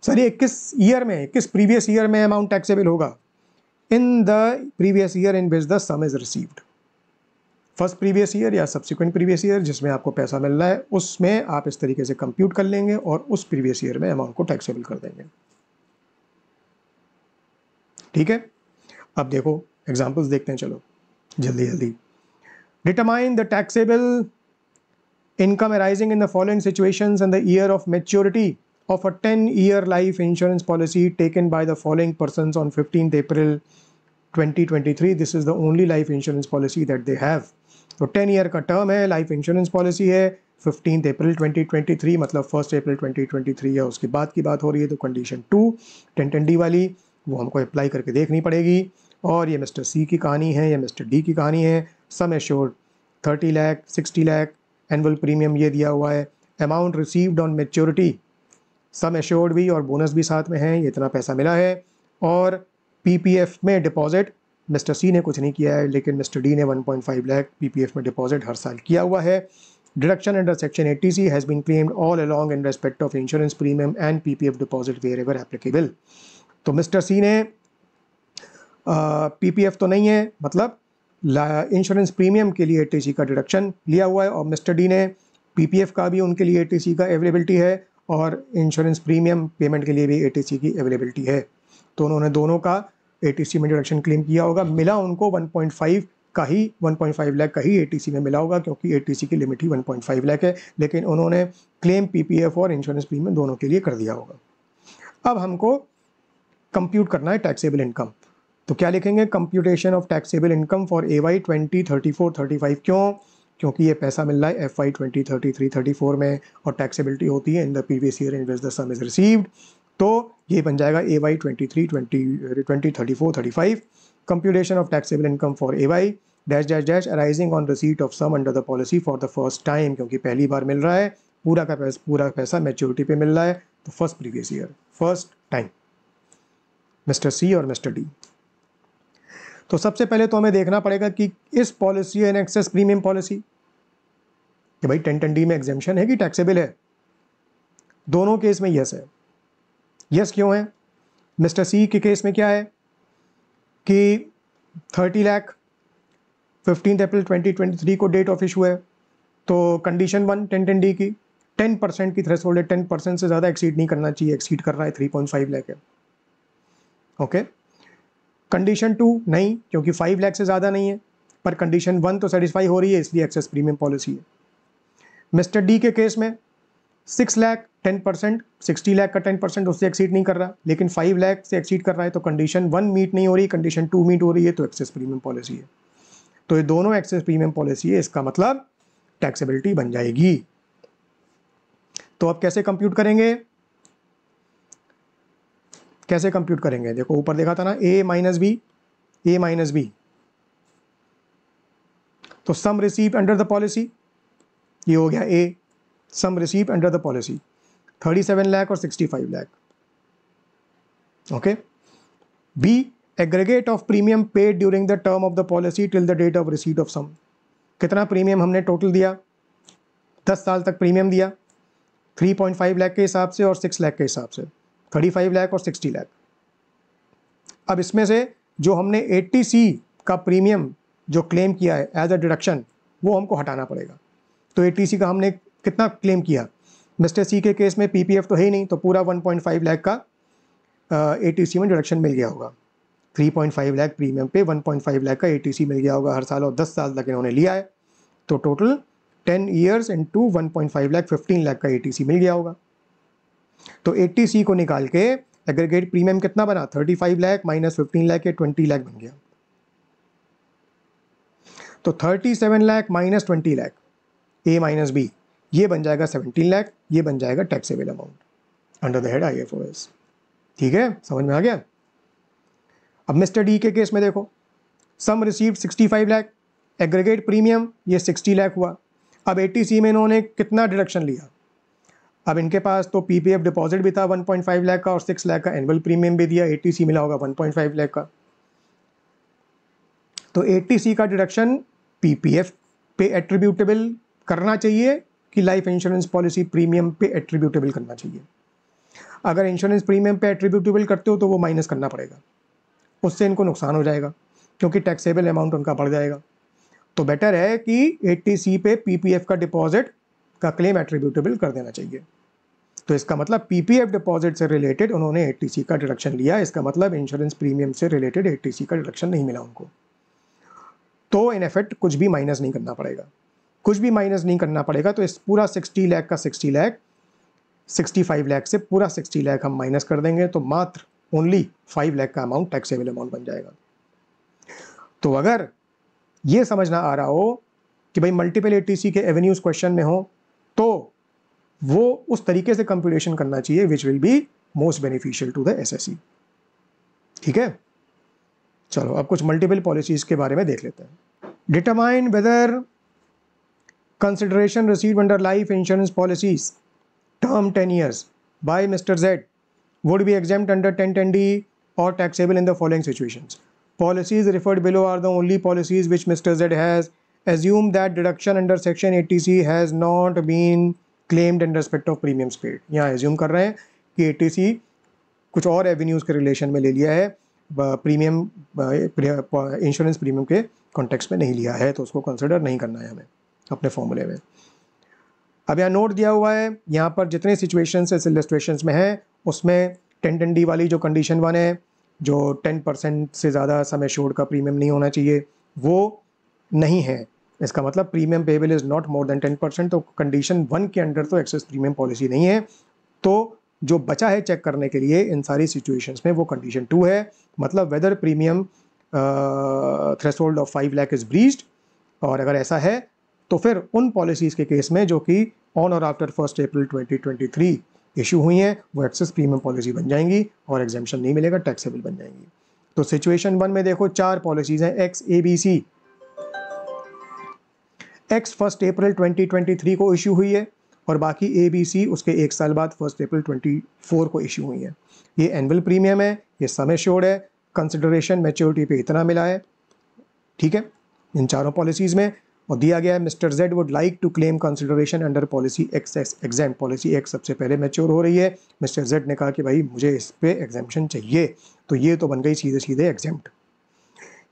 [SPEAKER 1] सर ये किस प्रीवियस ईयर में अमाउंट टैक्सेबल होगा, इन the previous year in which the sum is received. First previous year या सब्सिक्वेंट प्रीवियस ईयर जिसमें आपको पैसा मिल रहा है उसमें आप इस तरीके से कंप्यूट कर लेंगे और उस प्रीवियस ईयर में अमाउंट को टैक्सेबल कर देंगे। ठीक है, अब देखो एग्जांपल्स देखते हैं, चलो जल्दी। Determine the taxable income arising in the following situations in the year of maturity of a 10-year life insurance policy taken by the following persons on 15th April 2023. This is the only life insurance policy that they have. तो 10 year का term है, life insurance policy है, 15 अप्रैल 2023 मतलब 1 अप्रैल 2023 या उसके बाद की बात हो रही है। तो कंडीशन 2 1010D वाली वो हमको अप्लाई करके देखनी पड़ेगी। और ये मिस्टर सी की कहानी है या मिस्टर डी की कहानी है। Sum assured 30 lakh 60 lakh, annual premium ये दिया हुआ है, amount received on maturity, sum assured भी और बोनस भी साथ में है, ये इतना पैसा मिला है। और PPF में डिपॉजिट मिस्टर सी ने कुछ नहीं किया है लेकिन मिस्टर डी ने 1.5 लाख PPF में डिपॉजिट हर साल किया हुआ है। Deduction under section 80C has been claimed all along in respect of insurance premium and PPF deposit wherever applicable. तो मिस्टर सी ने PPF तो नहीं है, मतलब इंश्योरेंस प्रीमियम के लिए 80C का डिडक्शन लिया हुआ है, और मिस्टर डी ने PPF का भी उनके लिए 80C का अवेलेबिलिटी है और इंश्योरेंस प्रीमियम पेमेंट के लिए भी 80C की अवेलेबिलिटी है। तो उन्होंने दोनों का 80C में डिडक्शन क्लेम किया होगा। मिला उनको 1.5 लाख का ही 80C में मिला होगा क्योंकि 80C की लिमिट ही 1.5 लाख है, लेकिन उन्होंने क्लेम PPF और इंश्योरेंस प्रीमियम दोनों के लिए कर दिया होगा। अब हमको कंप्यूट करना है टैक्सेबल इनकम। तो क्या लिखेंगे, computation of taxable income for AY 20, 34, 35। क्यों, क्योंकि ये पैसा मिल रहा है FY 20, 33, 34 में और टैक्सेबिलिटी होती है इन the previous year in which the sum is received. तो ये बन जाएगा AY 23, 20, 34, 35 computation of taxable income for AY dash dash dash arising on receipt of sum under the policy for the first time, क्योंकि पहली बार मिल रहा है, पूरा पैसा मैच्योरिटी पे मिल रहा है, तो first previous year, first time, mister C और मिस्टर डी। तो सबसे पहले तो हमें देखना पड़ेगा कि इस policy an excess premium policy कि भाई 10(10D में एग्जेम्पशन है कि टैक्सेबल है। दोनों केस में यस है। यस क्यों है? मिस्टर सी के केस में क्या है कि 30 लाख 15 अप्रैल 2023 को डेट ऑफ इशू है, तो कंडीशन 1 10(10D की 10% की थ्रेशोल्ड है, 10% से ज़्यादा एक्सीड नहीं करना चाहिए, एक्सीड कर रहा है 3.5 लाख है। ओके। कंडीशन 2 नहीं, क्योंकि 5 लाख से ज़्यादा नहीं है, पर कंडीशन 1 तो सेटिस्फाई हो रही है, इसलिए एक्सेस प्रीमियम पॉलिसी है। मिस्टर डी के केस में 6 लाख 10%, 60 लाख का 10% उससे एक्सीड नहीं कर रहा, लेकिन 5 लाख से एक्सीड कर रहा है, तो कंडीशन 1 मीट नहीं हो रही, कंडीशन 2 मीट हो रही है, तो एक्सेस प्रीमियम पॉलिसी है। तो ये दोनों एक्सेस प्रीमियम पॉलिसी है, इसका मतलब टैक्सेबिलिटी बन जाएगी। तो अब कैसे कंप्यूट करेंगे? कैसे कंप्यूट करेंगे? देखो ऊपर देखा था ना, ए माइनस बी, तो sum received under the policy, ये हो गया A, sum received under the policy 37 lakh और 65 lakh. Okay. B aggregate of premium paid during the term of the policy till the date of receipt of sum. कितना premium हमने total दिया? 10 साल तक premium दिया 3.5 लाख के हिसाब से और 6 लाख के हिसाब से, 35 लाख और 60 लाख। अब इसमें से जो हमने 80C का प्रीमियम जो क्लेम किया है एज अ डिडक्शन, वो हमको हटाना पड़ेगा। तो 80C का हमने कितना क्लेम किया? मिस्टर सी के केस में PPF तो है ही नहीं, तो पूरा 1.5 लाख का 80C में डिडक्शन मिल गया होगा। 3.5 लाख प्रीमियम पे 1.5 लाख का 80C मिल गया होगा हर साल, और 10 साल तक इन्होंने लिया है, तो total 10 years into 1.5 lakh 15 lakh का 80C मिल गया होगा। तो 80C को निकाल के एग्रीगेट प्रीमियम कितना बना? 35 लाख माइनस 15 लाख या 20 लाख बन गया। तो 37 लाख माइनस 20 लाख, ए माइनस बी, ये बन जाएगा 17 लाख, ये बन जाएगा taxable amount under the head IFOS। ठीक है, समझ में आ गया? अब मिस्टर डी के केस में देखो, सम रिसीव्ड 65 लाख, एग्रीगेट प्रीमियम ये 60 लाख हुआ। अब 80C में इन्होंने कितना डिडक्शन लिया? अब इनके पास तो PPF डिपॉजिट भी था 1.5 लाख का और 6 लाख का एनुअल प्रीमियम भी दिया, 80C मिला होगा 1.5 लाख का। तो 80C का डिडक्शन PPF पे एट्रीब्यूटेबल करना चाहिए कि लाइफ इंश्योरेंस पॉलिसी प्रीमियम पे एट्रीब्यूटेबल करना चाहिए? अगर इंश्योरेंस प्रीमियम पे एट्रीब्यूटेबल करते हो तो वो माइनस करना पड़ेगा, उससे इनको नुकसान हो जाएगा, क्योंकि टैक्सेबल अमाउंट उनका बढ़ जाएगा। तो बेटर है कि 80C पे PPF का डिपॉजिट का क्लेम एट्रीब्यूटेबल कर देना चाहिए। तो इसका मतलब PPF डिपॉजिट से रिलेटेड उन्होंने 80C का डिडक्शन लिया, इसका मतलब इंश्योरेंस प्रीमियम से रिलेटेड 80C का डिडक्शन नहीं मिला उनको। तो इन इफेक्ट कुछ भी माइनस नहीं करना पड़ेगा, कुछ भी माइनस नहीं करना पड़ेगा। तो इस पूरा 60 लाख का 60 लाख 65 लाख से पूरा 60 लाख हम माइनस कर देंगे, तो मात्र ओनली 5 लाख का अमाउंट टैक्सेबल अमाउंट बन जाएगा। तो अगर ये समझना आ रहा हो कि भाई मल्टीपल 80C के एवेन्यूज क्वेश्चन में हो, तो वो उस तरीके से कंप्यूटेशन करना चाहिए which will be most beneficial to the SSC। ठीक है, चलो अब कुछ मल्टीपल पॉलिसीज के बारे में देख लेते हैं। Determine whether consideration received under life insurance policies term 10 years by Mr. Z would be exempt under 10(10D) or taxable in the following situations. Policies referred below are the only policies which Mr. Z has assumed that deduction under section 80C has not been claimed in respect of premiums paid. यहाँ assume कर रहे हैं कि 80C कुछ और avenues के relation में ले लिया है, प्रीमियम इंश्योरेंस प्रीमियम के कॉन्टेक्स्ट में नहीं लिया है, तो उसको कंसिडर नहीं करना है हमें अपने फॉर्मूले में। अब यहाँ नोट दिया हुआ है, यहाँ पर जितने सिचुएशंस इस इलस्ट्रेशंस में है, उसमें 10(10D) वाली जो कंडीशन 1 है, जो 10% से ज़्यादा सम एश्योर्ड का प्रीमियम नहीं होना चाहिए, वो नहीं है। इसका मतलब premium payable is not more than 10%, तो कंडीशन 1 के अंडर तो एक्सेस प्रीमियम पॉलिसी नहीं है। तो जो बचा है चेक करने के लिए इन सारी सिचुएशंस में, वो कंडीशन 2 है, मतलब whether premium threshold of 5 lakh is breached. और अगर ऐसा है तो फिर उन पॉलिसीज़ के केस में जो कि ऑन और आफ्टर 1 अप्रैल 2023 इशू हुई हैं वो एक्सेस प्रीमियम पॉलिसी बन जाएंगी और एग्जेम्पशन नहीं मिलेगा, टैक्सेबल बन जाएंगी। तो सिचुएशन 1 में देखो 4 पॉलिसीज हैं X A B C. X 1 अप्रैल 2023 को इशू हुई है और बाकी ए बी सी उसके 1 साल बाद 1 अप्रैल 24 को इशू हुई है। ये एनुअल प्रीमियम है, ये सम एश्योर्ड है, कंसिडरेशन मैच्योरिटी पे इतना मिला है, ठीक है, इन चारों पॉलिसीज़ में। और दिया गया है mister Z would like to claim consideration under policy X exempt. Policy X सबसे पहले मैच्योर हो रही है, मिस्टर जेड ने कहा कि भाई मुझे इस पे एग्जाम्पशन चाहिए, तो ये तो बन गई सीधे सीधे एग्जाम्प्ट।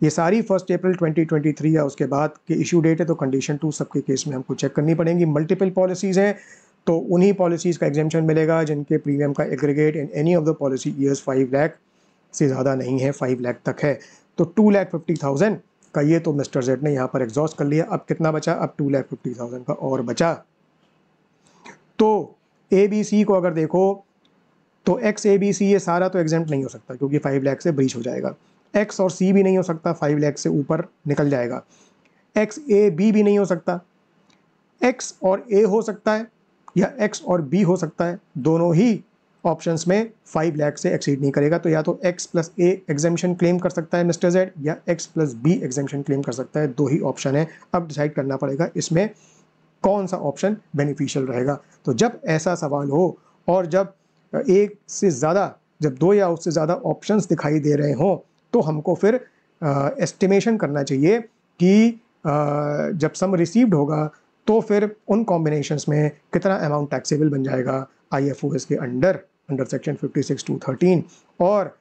[SPEAKER 1] ये सारी 1 अप्रैल 2023 या उसके बाद के इशू डेट है, तो कंडीशन 2 सबके केस में हमको चेक करनी पड़ेंगी। मल्टीपल पॉलिसीज़ हैं तो उन्हीं पॉलिसीज़ का एग्जाम्पशन मिलेगा जिनके प्रीमियम का aggregate in any of the policy years 5 lakh से ज़्यादा नहीं है, 5 लाख तक है। तो 2,50,000 का ये तो मिस्टर जेड ने यहाँ पर एग्जॉस्ट कर लिया। अब कितना बचा? अब 2,50,000 का और बचा। तो ए बी सी को अगर देखो तो एक्स ए बी सी ये सारा तो एग्जाम्प्ट नहीं हो सकता क्योंकि 5 लाख से ब्रीच हो जाएगा। एक्स और सी भी नहीं हो सकता, 5 लाख से ऊपर निकल जाएगा। एक्स ए बी भी नहीं हो सकता, एक्स और ए हो सकता है या एक्स और बी हो सकता है, दोनों ही ऑप्शंस में 5 लाख से एक्सीड नहीं करेगा। तो या तो X plus A exemption claim कर सकता है मिस्टर जेड या X plus B exemption claim कर सकता है, दो ही ऑप्शन है। अब डिसाइड करना पड़ेगा इसमें कौन सा ऑप्शन बेनिफिशियल रहेगा। तो जब ऐसा सवाल हो और जब एक से ज़्यादा, जब 2 या उससे ज़्यादा ऑप्शंस दिखाई दे रहे हों, तो हमको फिर एस्टिमेशन करना चाहिए कि जब सम रिसीव्ड होगा तो फिर उन कॉम्बिनेशंस में कितना अमाउंट टैक्सेबल बन जाएगा IFOS के अंडर सेक्शन 56(2)(13। और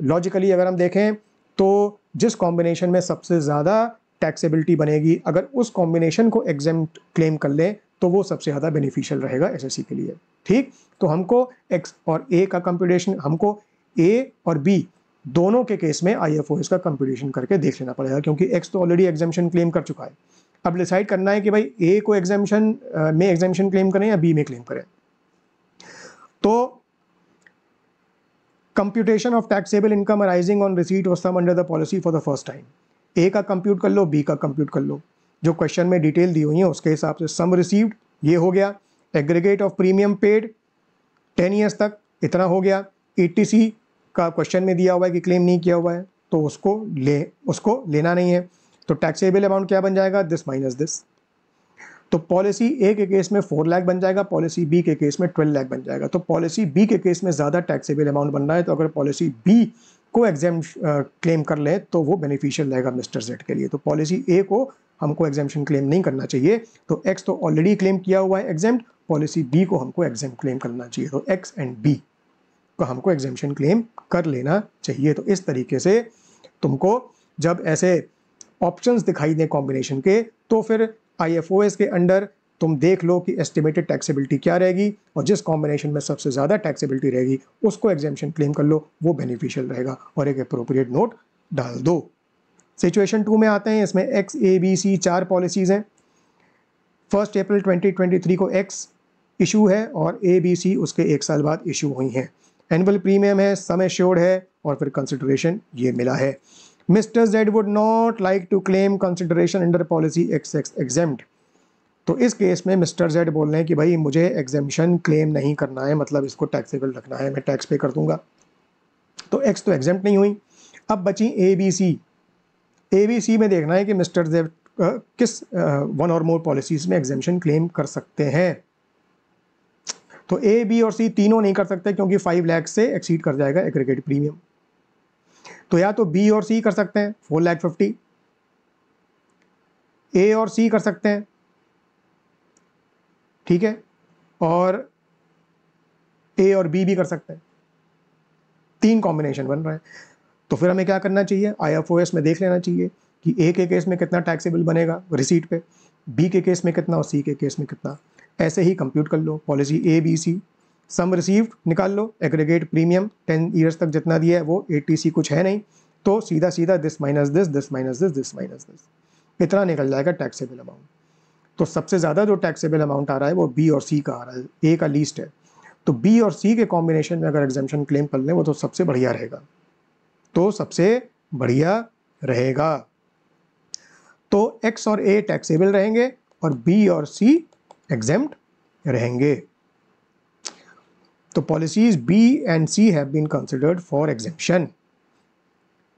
[SPEAKER 1] लॉजिकली अगर हम देखें तो जिस कॉम्बिनेशन में सबसे ज़्यादा टैक्सेबिलिटी बनेगी, अगर उस कॉम्बिनेशन को एग्जेम्प्ट क्लेम कर लें तो वो सबसे ज़्यादा बेनिफिशियल रहेगा SSC के लिए, ठीक। तो हमको X और A का कंप्यूटेशन, हमको A और B दोनों के केस में IFOS का कंप्यूटेशन करके देख लेना पड़ेगा क्योंकि X तो ऑलरेडी एग्जाम्पशन क्लेम कर चुका है। अब डिसाइड करना है कि भाई A को एग्जाम्पशन में एग्जाम्पशन क्लेम करें या B में क्लेम करें। तो computation of taxable income arising on receipt of sum under the policy for the first time, A का कंप्यूट कर लो, बी का कंप्यूट कर लो, जो क्वेश्चन में डिटेल दी हुई है उसके हिसाब से। सम रिसीव्ड ये हो गया, aggregate of premium paid 10 years तक इतना हो गया, ETC का क्वेश्चन में दिया हुआ है कि क्लेम नहीं किया हुआ है तो उसको लेना नहीं है। तो टैक्सेबल अमाउंट क्या बन जाएगा? This minus this. तो पॉलिसी ए के केस में 4 लाख बन जाएगा, पॉलिसी बी के केस में 12 लाख बन जाएगा। तो पॉलिसी बी के केस में ज़्यादा टैक्सेबल अमाउंट बन रहा है, तो अगर पॉलिसी बी को एग्जाम्प क्लेम कर ले तो वो बेनिफिशियल रहेगा मिस्टर जेड के लिए। तो पॉलिसी ए को हमको एग्जाम्पशन क्लेम नहीं करना चाहिए, तो एक्स तो ऑलरेडी क्लेम किया हुआ है एग्जाम्प्ट, पॉलिसी बी को हमको एग्जाम्प्ट क्लेम करना चाहिए। तो एक्स एंड बी को हमको एग्जाम्पशन क्लेम कर लेना चाहिए। तो इस तरीके से तुमको जब ऐसे ऑप्शंस दिखाई दें कॉम्बिनेशन के, तो फिर IFOS के अंडर तुम देख लो कि एस्टिमेटेड टैक्सेबिलिटी क्या रहेगी और जिस कॉम्बिनेशन में सबसे ज़्यादा टैक्सेबिलिटी रहेगी उसको एग्जाम्पशन क्लेम कर लो, वो बेनिफिशियल रहेगा और एक अप्रोप्रिएट नोट डाल दो। सिचुएशन 2 में आते हैं, इसमें X A B C 4 policies हैं। 1 अप्रैल 2023 को एक्स इशू है और ए बी सी उसके 1 साल बाद इशू हुई हैं। एनुअल प्रीमियम है, सम एश्योर्ड है और फिर कंसिडरेशन ये मिला है। Mister Z would not like to claim consideration under policy X exempt. तो इस केस में मिस्टर जेड बोल रहे हैं कि भाई मुझे एग्जेम्पशन क्लेम नहीं करना है, मतलब इसको टैक्सेबल रखना है, मैं टैक्स पे कर दूंगा। तो एक्स तो एग्जेम्प्ट नहीं हुई। अब बची ए बी सी। ए बी सी में देखना है कि मिस्टर जेड किस 1 और मोर पॉलिसीज में एग्जेम्पशन क्लेम कर सकते हैं। तो ए बी और सी तीनों नहीं कर सकते क्योंकि 5 लाख से एक्सीड कर जाएगा एग्रीगेट प्रीमियम। तो या तो बी और सी कर सकते हैं 4,50,000, ए और सी कर सकते हैं, ठीक है, और ए और बी भी कर सकते हैं। 3 कॉम्बिनेशन बन रहा है। तो फिर हमें क्या करना चाहिए? IFOS में देख लेना चाहिए कि ए के केस में कितना टैक्सेबल बनेगा रिसीट पे, बी के केस में कितना और सी के केस में कितना। ऐसे ही कंप्यूट कर लो policy A B C, sum received निकाल लो, एग्रीगेट प्रीमियम 10 ईयर्स तक जितना दिया है वो, ATC कुछ है नहीं, तो सीधा सीधा this minus this, this minus this, this minus this, इतना निकल जाएगा टैक्सेबल अमाउंट। तो सबसे ज़्यादा जो टैक्सेबल अमाउंट आ रहा है वो बी और सी का आ रहा है, ए का लीस्ट है। तो बी और सी के कॉम्बिनेशन में अगर एग्जाम्पशन क्लेम कर लें वो तो सबसे बढ़िया रहेगा, तो सबसे बढ़िया रहेगा। तो एक्स और ए टैक्सेबल रहेंगे और बी और सी एग्जेम्प्ट रहेंगे। तो policies B and C have been considered for exemption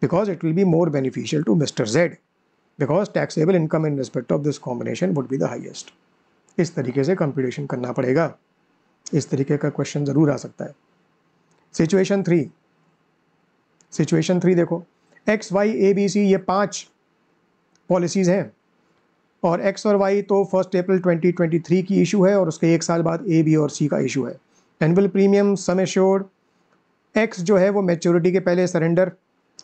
[SPEAKER 1] because it will be more beneficial to mister Z because taxable income in respect of this combination would be the highest. इस तरीके से computation करना पड़ेगा। इस तरीके का question ज़रूर आ सकता है। सिचुएशन थ्री देखो, X Y A B C ये 5 पॉलिसीज़ हैं और एक्स और वाई तो 1 अप्रैल 2023 की इशू है और उसके 1 साल बाद ए बी और सी का इशू है। Annual premium sum assured, x जो है वो मैच्योरिटी के पहले सरेंडर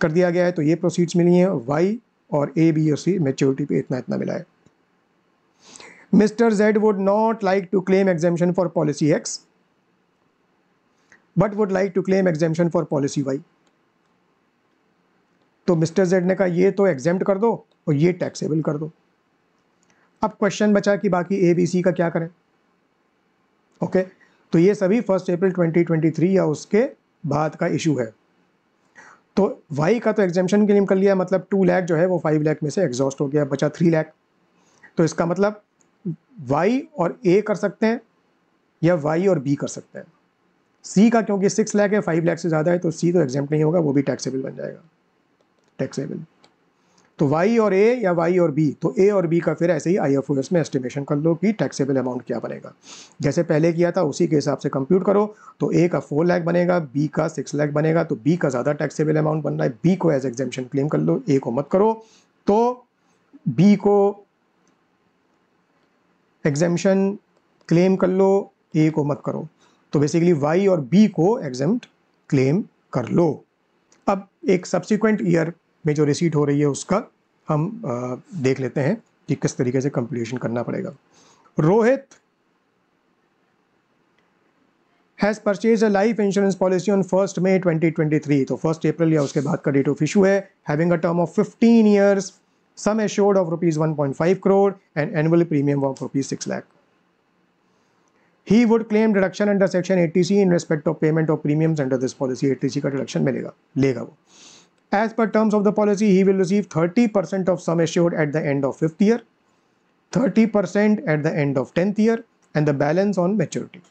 [SPEAKER 1] कर दिया गया है तो ये प्रोसीड्स मिली हैं, वाई और ए बी और सी मैच्योरिटी पे इतना इतना मिला है। Mister Z would not like to claim exemption for policy X but would like to claim exemption for policy Y. तो मिस्टर जेड ने कहा ये तो एग्जेम्प्ट कर दो और ये टैक्सेबल कर दो। अब क्वेश्चन बचा कि बाकी ए बी सी का क्या करें। ओके, तो ये सभी 1 अप्रैल 2023 या उसके बाद का इशू है। तो वाई का तो एग्जेम्पशन क्लेम कर लिया, मतलब 2 लाख जो है वो 5 लाख में से एग्जॉस्ट हो गया, बचा 3 लाख। तो इसका मतलब वाई और ए कर सकते हैं या वाई और बी कर सकते हैं। सी का क्योंकि 6 लाख है, 5 लाख से ज़्यादा है तो सी तो एग्जेम्प्ट नहीं होगा, वो भी टैक्सेबल बन जाएगा, टैक्सेबल। तो वाई और ए या वाई और बी, तो ए और बी का फिर ऐसे ही IFOS में एस्टिमेशन कर लो कि टैक्सेबल अमाउंट क्या बनेगा। जैसे पहले किया था उसी के हिसाब से कंप्यूट करो। तो ए का 4 लाख बनेगा, बी का 6 लाख बनेगा, तो बी का ज़्यादा टैक्सेबल अमाउंट बन रहा है, बी को एज एग्जेम्पशन क्लेम कर लो, ए को मत करो। तो बी को एग्जेम्पशन क्लेम कर लो, ए को मत करो। तो बेसिकली वाई और बी को एग्जेम्प्ट क्लेम कर लो। अब एक सब्सिक्वेंट ईयर में जो रिसीट हो रही है उसका हम देख लेते हैं कि किस तरीके से कंप्यूटेशन करना पड़ेगा। Rohit has purchase a life insurance policy on 1 मई 2023, तो 1 अप्रैल या उसके बाद का डेट ऑफ इशू है, having a term of 15 years, sum assured of rupees 1.5 crore and annual premium of rupees 6 lakh. He would claim deduction under section 80C in respect of payment of premiums under this policy। 80C का deduction लेगा वो। As per terms of the policy, he will receive 30% of sum assured at the end of 5th year, 30% at the end of 10th year, and the balance on maturity.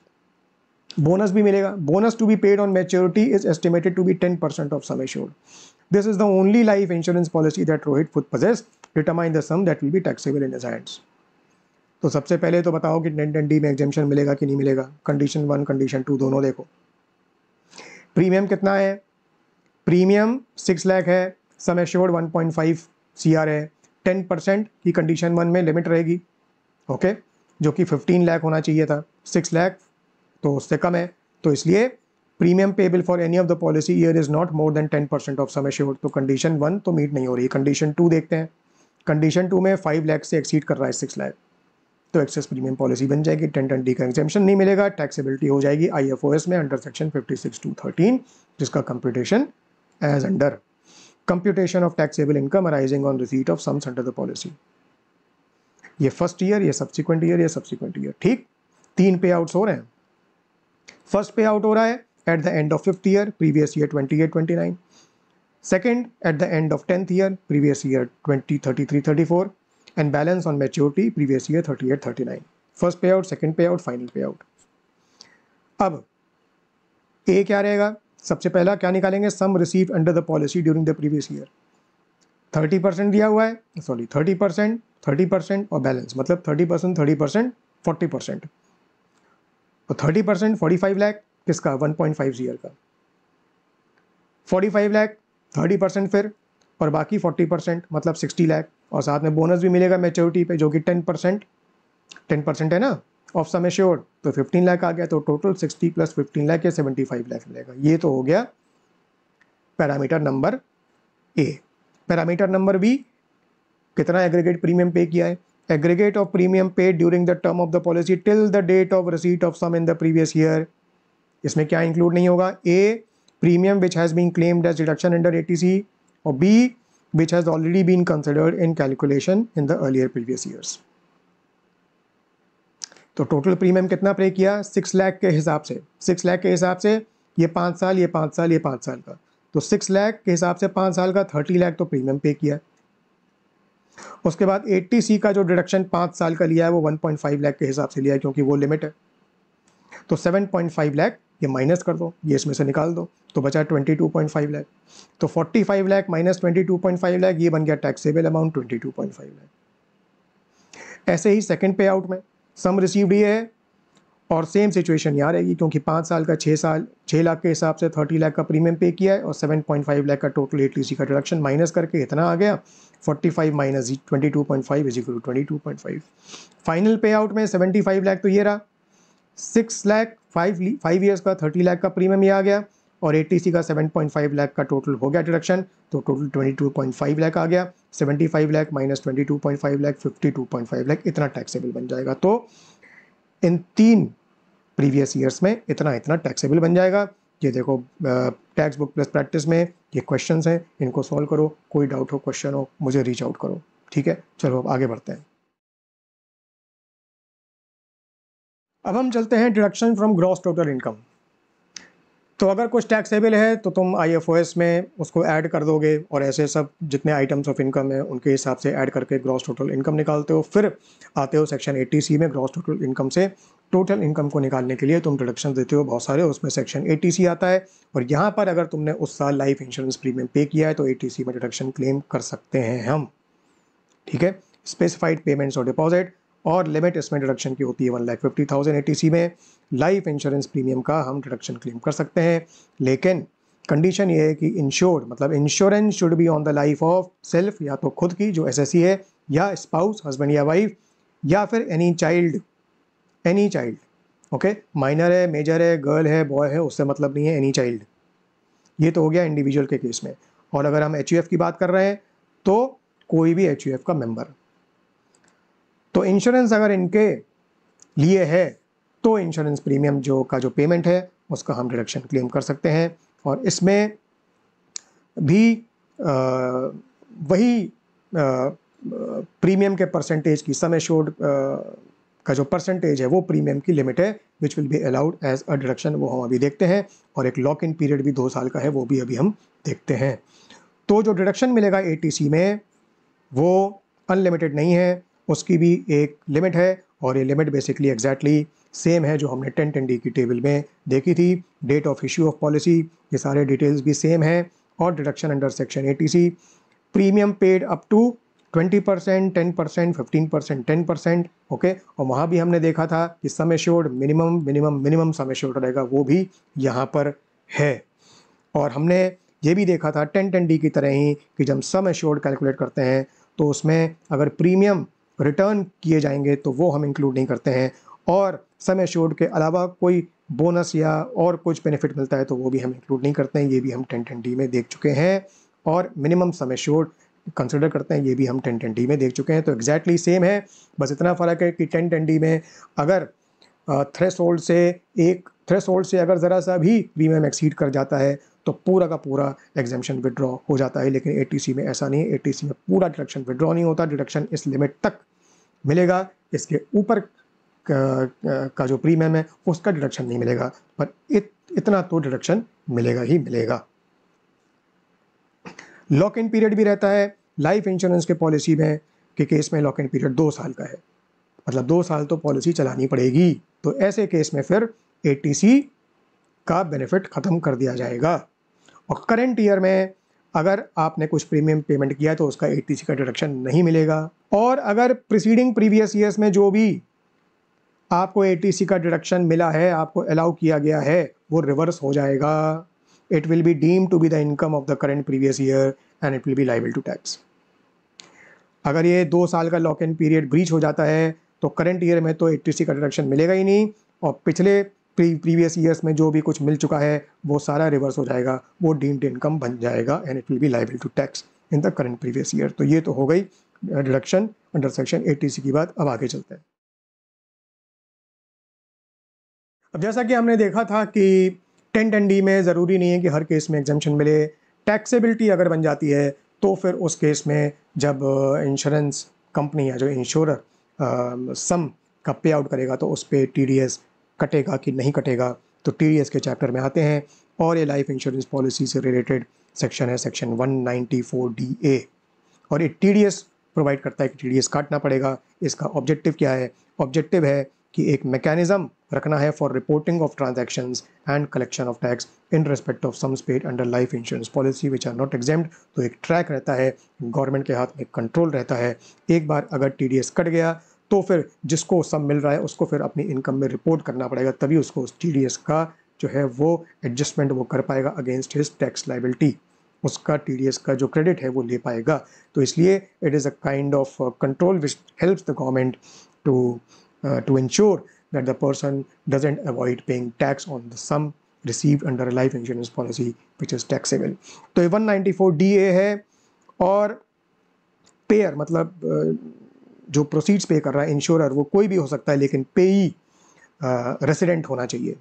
[SPEAKER 1] Bonus भी मिलेगा। Bonus to be paid on maturity is estimated to be 10% of sum assured. This is the only life insurance policy that Rohit would possess. Determine the sum that will be taxable in his hands. तो सबसे पहले तो बताओ कि 10(10D) में exemption मिलेगा कि नहीं मिलेगा। कंडीशन 1 कंडीशन 2 दोनों देखो। प्रीमियम कितना है? प्रीमियम 6 लाख है, सम एश्योर्ड 1.5 CR है, 10% की कंडीशन 1 में लिमिट रहेगी, ओके, जो कि 15 लाख होना चाहिए था, 6 लाख तो उससे कम है, तो इसलिए premium payable for any of the policy year is not more than 10% of some assured. तो कंडीशन 1 तो मीट नहीं हो रही। कंडीशन 2 देखते हैं। कंडीशन 2 में 5 लाख से एक्सीड कर रहा है 6 लाख, तो एक्सेस प्रीमियम पॉलिसी बन जाएगी। 10(10D) का एग्जेम्पशन नहीं मिलेगा, टैक्सेबिलिटी हो जाएगी IFOS में अंडर सेक्शन 56(2)(13), जिसका computation as under computation of taxable income arising on receipt of sums under the policy. ये फर्स्ट ईयर, ये सब्सिक्वेंट ईयर, ये सब्सिक्वेंट ईयर, ठीक। 3 पे आउट्स हो रहे हैं। फर्स्ट पे आउट हो रहा है at the end of 5th year, previous year 28-29। Second at the end of 10th year, previous year 20-33-34, and balance on maturity previous year 38-39। First pay out, second pay out, final पे out. अब A क्या रहेगा? सबसे पहला क्या निकालेंगे? Sum receive under the policy during the previous year. 30% दिया हुआ है, सॉरी 30% और बैलेंस, मतलब 30%, 30%, 40%। तो 30% 45 लाख किसका? 1.5 ईयर का। 45 लाख 30% फिर, और बाकी 40% मतलब 60 लाख, और साथ में बोनस भी मिलेगा मैच्योरिटी पे जो कि 10% है ना ऑफ सम एश्योर्ड, तो 15 लाख आ गया। तो टोटल 60 + 15 लाख या 75 लाख मिलेगा। ये तो हो गया parameter number A. Parameter number B, कितना एग्रीगेट प्रीमियम पे किया है? Aggregate of premium paid during the term of the policy till the date of receipt of sum in the previous year. इसमें क्या इंक्लूड नहीं होगा? A, premium which has been claimed as deduction under 80C, और B, which has already been considered in calculation in the earlier previous years। तो total premium कितना पे किया? 6 लाख के हिसाब से। 6 लाख के हिसाब से ये 5 साल, ये 5 साल, ये 5 साल का, तो 6 लाख के हिसाब से 5 साल का 30 लाख तो प्रीमियम पे किया। उसके बाद 80C का जो डिडक्शन 5 साल का लिया है वो 1.5 लाख के हिसाब से लिया है क्योंकि वो लिमिट है, तो 7.5 लाख ये माइनस कर दो, ये इसमें से निकाल दो, तो बचा 22.5 लाख। तो 45 लाख माइनस 22.5 लाख, ये बन गया टैक्सेबल अमाउंट 22.5 लाख। ऐसे ही सेकंड पे आउट में सम रिसीव्ड ये है और सेम सिचुएशन यहाँ रहेगी, क्योंकि 5 साल का 6 लाख के हिसाब से 30 लाख का प्रीमियम पे किया है और 7.5 लाख का टोटल एटीसी का डिडक्शन माइनस करके इतना आ गया 45 minus 22.5 is equal to 22.5। Final पे आउट में 75 लाख तो ये रहा, 6 लाख 5 ईयर्स का 30 लाख का प्रीमियम ये आ गया और एटीसी का 7.5 लाख का टोटल हो गया डिडक्शन, तो टोटल 22.5 लाख आ गया। 75 लाख माइनस 22.5 लाख 52.5 लाख, इतना टैक्सेबल बन जाएगा। तो इन 3 प्रीवियस ईयर्स में इतना इतना टैक्सेबल बन जाएगा। ये देखो टैक्स बुक प्लस प्रैक्टिस में ये क्वेश्चंस हैं, इनको सॉल्व करो, कोई डाउट हो क्वेश्चन हो मुझे रीच आउट करो, ठीक है। चलो अब आगे बढ़ते हैं। अब हम चलते हैं deduction from gross total income. तो अगर कुछ टैक्सेबल है तो तुम IFOS में उसको ऐड कर दोगे और ऐसे सब जितने आइटम्स ऑफ इनकम है उनके हिसाब से ऐड करके ग्रॉस टोटल इनकम निकालते हो। फिर आते हो सेक्शन 80C में, ग्रॉस टोटल इनकम से टोटल इनकम को निकालने के लिए तुम डिडक्शन देते हो बहुत सारे, उसमें सेक्शन 80C आता है। और यहाँ पर अगर तुमने उस साल लाइफ इंश्योरेंस प्रीमियम पे किया है तो 80C में डिडक्शन क्लेम कर सकते हैं हम, ठीक है। स्पेसिफाइड पेमेंट्स और डिपॉजिट और लिमिट इसमें डिडक्शन की होती है 1,50,000 ATC में। लाइफ इंश्योरेंस प्रीमियम का हम डिडक्शन क्लेम कर सकते हैं, लेकिन कंडीशन ये है कि इंश्योर्ड मतलब insurance should be on the life of self, या तो खुद की जो SSC है, या स्पाउस हस्बैंड या वाइफ, या फिर एनी चाइल्ड, ओके। माइनर है, मेजर है, गर्ल है, बॉय है, उससे मतलब नहीं है, एनी चाइल्ड। ये तो हो गया इंडिविजुअल के केस में। और अगर हम HUF की बात कर रहे हैं तो कोई भी HUF का मेंबर। तो इंश्योरेंस अगर इनके लिए है तो इंश्योरेंस प्रीमियम जो पेमेंट है उसका हम डिडक्शन क्लेम कर सकते हैं। और इसमें भी वही प्रीमियम के परसेंटेज की सम एश्योर्ड का जो परसेंटेज है वो प्रीमियम की लिमिट है which will be allowed as a deduction, वो हम अभी देखते हैं। और एक लॉक इन पीरियड भी 2 साल का है, वो भी अभी हम देखते हैं। तो जो डिडक्शन मिलेगा ATC में वो अनलिमिटेड नहीं है, उसकी भी एक लिमिट है। और ये लिमिट बेसिकली एग्जैक्टली सेम है जो हमने 1010D की टेबल में देखी थी। Date of issue of policy, ये सारे डिटेल्स भी सेम है। और deduction under section 80C, premium paid up to 20%, 10%, 15%, 10%, okay. और वहाँ भी हमने देखा था कि sum assured minimum sum assured रहेगा, वो भी यहाँ पर है। और हमने ये भी देखा था 1010D की तरह ही कि जब सम एश्योर्ड कैलकुलेट करते हैं तो उसमें अगर प्रीमियम रिटर्न किए जाएंगे तो वो हम इंक्लूड नहीं करते हैं, और सम एश्योर्ड के अलावा कोई बोनस या और कुछ बेनिफिट मिलता है तो वो भी हम इंक्लूड नहीं करते हैं, ये भी हम 1010D में देख चुके हैं। और मिनिमम सम एश्योर्ड कंसिडर करते हैं, ये भी हम 1010D में देख चुके हैं। तो एग्जैक्टली सेम है, बस इतना फ़र्क है कि 1010D में अगर थ्रेशोल्ड से अगर ज़रा सा भी प्रीमियम एक्सीड कर जाता है तो पूरा का पूरा एग्जेम्पशन विड्रॉ हो जाता है, लेकिन ATC में ऐसा नहीं है। ATC में पूरा डिडक्शन विड्रॉ नहीं होता, डिडक्शन इस लिमिट तक मिलेगा, इसके ऊपर का जो प्रीमियम है उसका डिडक्शन नहीं मिलेगा, पर इतना तो डिडक्शन मिलेगा ही मिलेगा। लॉक इन पीरियड भी रहता है लाइफ इंश्योरेंस के पॉलिसी में के केस में, लॉक इन पीरियड 2 साल का है, मतलब 2 साल तो पॉलिसी चलानी पड़ेगी। तो ऐसे केस में फिर ATC का बेनिफिट ख़त्म कर दिया जाएगा। और करंट ईयर में अगर आपने कुछ प्रीमियम पेमेंट किया तो उसका ATC का डिडक्शन नहीं मिलेगा। और अगर प्रीसीडिंग प्रीवियस ईयर्स में जो भी आपको ATC का डिडक्शन मिला है, आपको अलाउ किया गया है, वो रिवर्स हो जाएगा। It will be deemed to be the income of the current previous year and it will be liable to tax. अगर ये 2 साल का लॉक इन पीरियड ब्रीच हो जाता है तो करंट ईयर में तो ATC का डिडक्शन मिलेगा ही नहीं, और पिछले प्रीवियस ईयर्स में जो भी कुछ मिल चुका है वो सारा रिवर्स हो जाएगा, वो डीम्ड इनकम बन जाएगा and it will be liable to tax in the current previous year. तो ये तो हो गई डिडक्शन अंडर सेक्शन 80C की बात। अब आगे चलते हैं। अब जैसा कि हमने देखा था कि 1010D में ज़रूरी नहीं है कि हर केस में एग्जेम्पशन मिले। टैक्सेबिलिटी अगर बन जाती है तो फिर उस केस में जब इंश्योरेंस कंपनी या जो इंश्योरर सम का पे आउट करेगा तो उस पर TDS कटेगा कि नहीं कटेगा, तो TDS के चैप्टर में आते हैं। और ये लाइफ इंश्योरेंस पॉलिसी से रिलेटेड सेक्शन है, सेक्शन 194DA। और ये TDS प्रोवाइड करता है कि TDS काटना पड़ेगा। इसका ऑब्जेक्टिव क्या है? ऑब्जेक्टिव है कि एक मैकेनिज्म रखना है for reporting of transactions and collection of tax in respect of sums paid under life insurance policy which are not exempt. तो एक ट्रैक रहता है, गवर्नमेंट के हाथ में कंट्रोल रहता है। एक बार अगर टीडीएस कट गया तो फिर जिसको सम मिल रहा है उसको फिर अपनी इनकम में रिपोर्ट करना पड़ेगा, तभी उसको उस टीडीएस का जो है वो एडजस्टमेंट वो कर पाएगा अगेंस्ट हिज टैक्स लाइबिलिटी, उसका टीडीएस का जो क्रेडिट है वो ले पाएगा। तो इसलिए it is a kind of control which helps the government to ensure that the person doesn't avoid paying tax on the sum received under a life insurance policy which is taxable। तो ये 194DA है। और pair मतलब जो proceeds पे कर रहा है इंश्योरर वो कोई भी हो सकता है, लेकिन पेई रेसिडेंट होना चाहिए।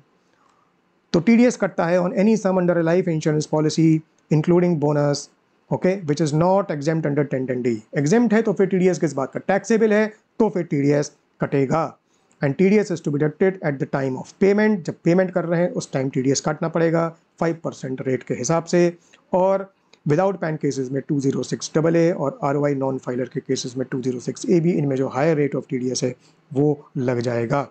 [SPEAKER 1] तो टीडीएस कटता है on any sum under a life insurance policy including bonus, okay, which is not exempt under 1010D। Exempt है तो फिर टीडीएस किस बात का, टैक्सेबल है तो फिर टीडीएस कटेगा। And TDS is to be deducted at the time of payment, जब पेमेंट कर रहे हैं उस टाइम TDS काटना पड़ेगा 5% रेट के हिसाब से। और विदाउट पैन केसेस में 206AA और ROI नॉन फाइलर के केसेस में 206AB, इनमें जो हायर रेट ऑफ TDS है वो लग जाएगा।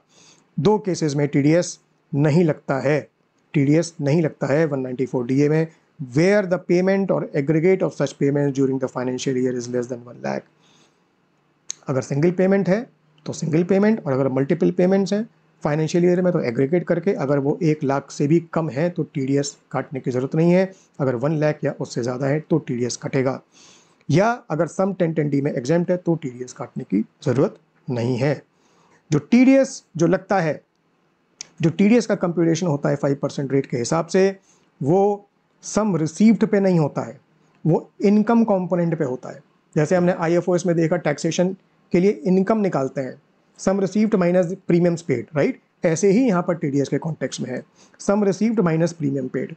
[SPEAKER 1] 2 केसेस में TDS नहीं लगता है, TDS नहीं लगता है 194DA में, वेयर द पेमेंट और aggregate of such payment during the financial year is less than 1 lakh. अगर सिंगल पेमेंट है तो सिंगल पेमेंट, और अगर मल्टीपल पेमेंट्स हैं फाइनेंशियल ईयर में तो एग्रीगेट करके, अगर वो 1 लाख से भी कम है तो TDS काटने की ज़रूरत नहीं है। अगर 1 लाख या उससे ज़्यादा है तो TDS कटेगा, या अगर सम 1010D में एग्जेम्प्ट है तो TDS काटने की ज़रूरत नहीं है। जो TDS जो लगता है, जो TDS का कंप्यूटेशन होता है 5% रेट के हिसाब से, वो सम रिसीव्ड पे नहीं होता है, वो इनकम कंपोनेंट पे होता है। जैसे हमने IFOS में देखा टैक्सेशन के लिए इनकम निकालते हैं, sum received minus premiums paid, right, ऐसे ही यहाँ पर TDS के कॉन्टेक्स्ट में है, sum received minus premium paid,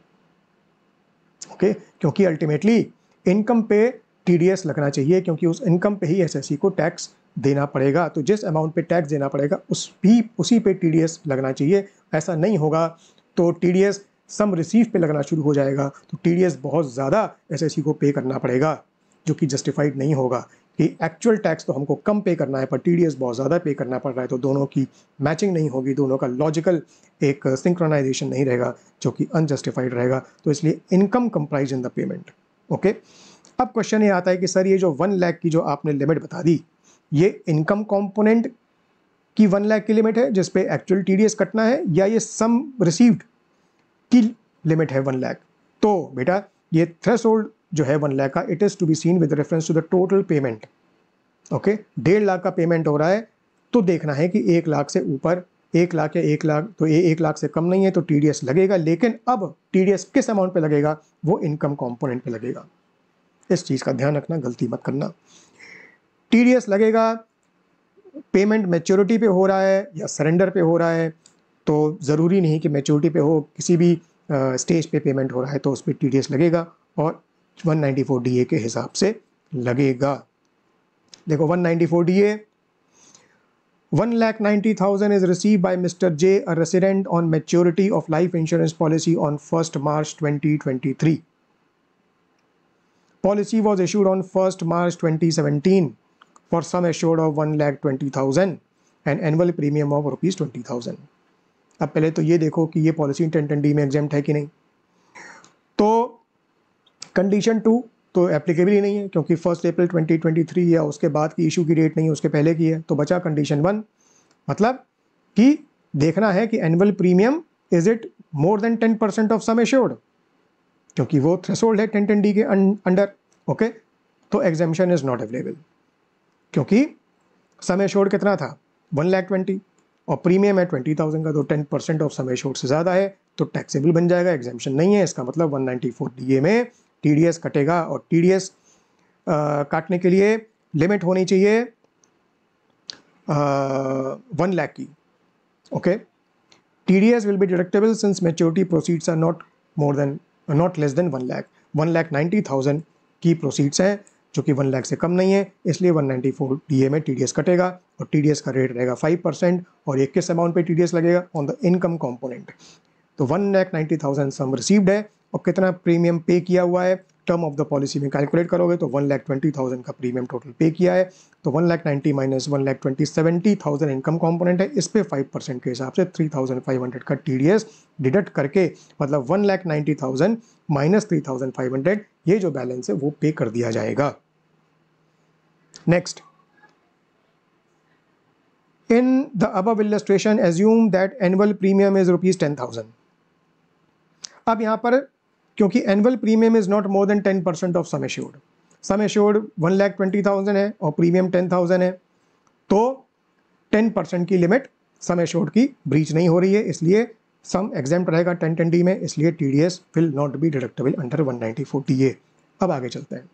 [SPEAKER 1] okay, क्योंकि अल्टीमेटली इनकम पे TDS लगना चाहिए, क्योंकि उस इनकम पे ही SSC को टैक्स देना पड़ेगा। तो जिस अमाउंट पे टैक्स देना पड़ेगा उसी पे TDS लगना चाहिए। ऐसा नहीं होगा तो TDS सम रिसीव पे लगना शुरू हो जाएगा, तो TDS बहुत ज़्यादा SSC को पे करना पड़ेगा, जो कि जस्टिफाइड नहीं होगा कि एक्चुअल टैक्स तो हमको कम पे करना है पर TDS बहुत ज़्यादा पे करना पड़ रहा है, तो दोनों की मैचिंग नहीं होगी, दोनों का लॉजिकल एक सिंक्रोनाइजेशन नहीं रहेगा, जो कि अनजस्टिफाइड रहेगा। तो इसलिए income comprise in the payment, okay. अब क्वेश्चन ये आता है कि सर ये जो 1 लाख की जो आपने लिमिट बता दी, ये इनकम कॉम्पोनेंट की 1 लाख की लिमिट है जिस पे एक्चुअल TDS कटना है, या ये सम रिसीव्ड की लिमिट है 1 लाख? तो बेटा ये थ्रेशोल्ड जो है 1 लाख का, it is to be seen with reference to the total payment, okay. 1.5 lakh का पेमेंट हो रहा है तो देखना है कि 1 लाख से ऊपर, 1 लाख या 1 लाख, तो ये 1 लाख से कम नहीं है तो TDS लगेगा, लेकिन अब TDS किस अमाउंट पे लगेगा, वो इनकम कंपोनेंट पे लगेगा। इस चीज़ का ध्यान रखना, गलती मत करना। TDS लगेगा पेमेंट मैच्योरिटी पे हो रहा है या सरेंडर पे हो रहा है, तो ज़रूरी नहीं कि मैच्योरिटी पे हो, किसी भी स्टेज पे पेमेंट हो रहा है तो उस पर TDS लगेगा और 194DA के हिसाब से लगेगा। देखो 194DA, 1,90,000 is received by Mr. J, a resident, on maturity of life insurance policy on 1st March 2023. Policy was issued on 1st March 2017 for sum assured of 1,20,000 and annual premium of rupees 20,000। अब पहले तो ये देखो कि ये policy 1010D में exempt है कि नहीं। तो कंडीशन 2 तो एप्लीकेबल ही नहीं है, क्योंकि 1 अप्रैल 2023 या उसके बाद की इशू की डेट नहीं है, उसके पहले की है। तो बचा कंडीशन 1, मतलब कि देखना है कि annual premium is it more than 10% of sum assured, क्योंकि वो थ्रेशोल्ड है 1010D के अंडर, ओके। तो एग्जेम्पशन इज नॉट अवेलेबल, क्योंकि सम एश्योर्ड कितना था 1,20,000 और प्रीमियम है 20,000 का, तो 10% ऑफ सम एश्योर्ड से ज़्यादा है तो टैक्सेबल बन जाएगा, एग्जेम्पशन नहीं है। इसका मतलब 194DA में TDS कटेगा, और TDS काटने के लिए लिमिट होनी चाहिए 1 लाख की, okay. TDS will be deductible since maturity proceeds are not less than 1 lakh. 1,90,000 की प्रोसीड्स हैं जो कि 1 लाख से कम नहीं है, इसलिए 194DA में TDS कटेगा और TDS का रेट रहेगा 5%। और ये किस अमाउंट पे TDS लगेगा, ऑन द इनकम कंपोनेंट। तो 1,90,000 सम रिसीव्ड है और कितना प्रीमियम पे किया हुआ है टर्म ऑफ द पॉलिसी में कैलकुलेट करोगे तो 1,20,000 का प्रीमियम टोटल पे किया है, तो 1,90,000 माइनस 1,20,000 70,000 इनकम कंपोनेंट है, इस पे 5% के हिसाब से 3,500 का TDS डिडक्ट करके, मतलब 1,90,000 माइनस 3,500, ये जो बैलेंस है वो पे कर दिया जाएगा। Next, in the above illustration assume that annual premium is rupees 10,000। अब यहाँ पर क्योंकि annual premium is not more than 10% of sum assured 1,20,000 है और प्रीमियम 10,000 है, तो 10% की लिमिट सम एश्योर्ड की ब्रीच नहीं हो रही है, इसलिए सम एग्जेम्प्ट रहेगा 1010D में, इसलिए TDS will not be deductible under 194TA। अब आगे चलते हैं।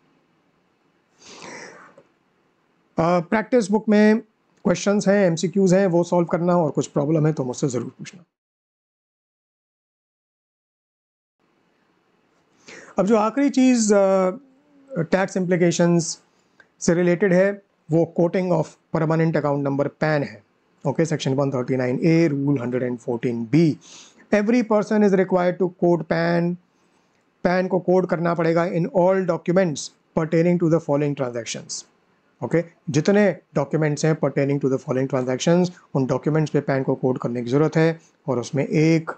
[SPEAKER 1] प्रैक्टिस बुक में क्वेश्चंस हैं, MCQs हैं, वो सॉल्व करना, और कुछ प्रॉब्लम है तो मुझसे ज़रूर पूछना। अब जो आखिरी चीज़ टैक्स इम्प्लीकेशंस से रिलेटेड है वो quoting of permanent account number PAN है। Okay, section 139A rule 114B, every person is required to code PAN. PAN को कोड करना पड़ेगा in all documents pertaining to the following transactions. Okay, जितने documents हैं pertaining to the following transactions, उन documents पे PAN को code करने की ज़रूरत है, और उसमें एक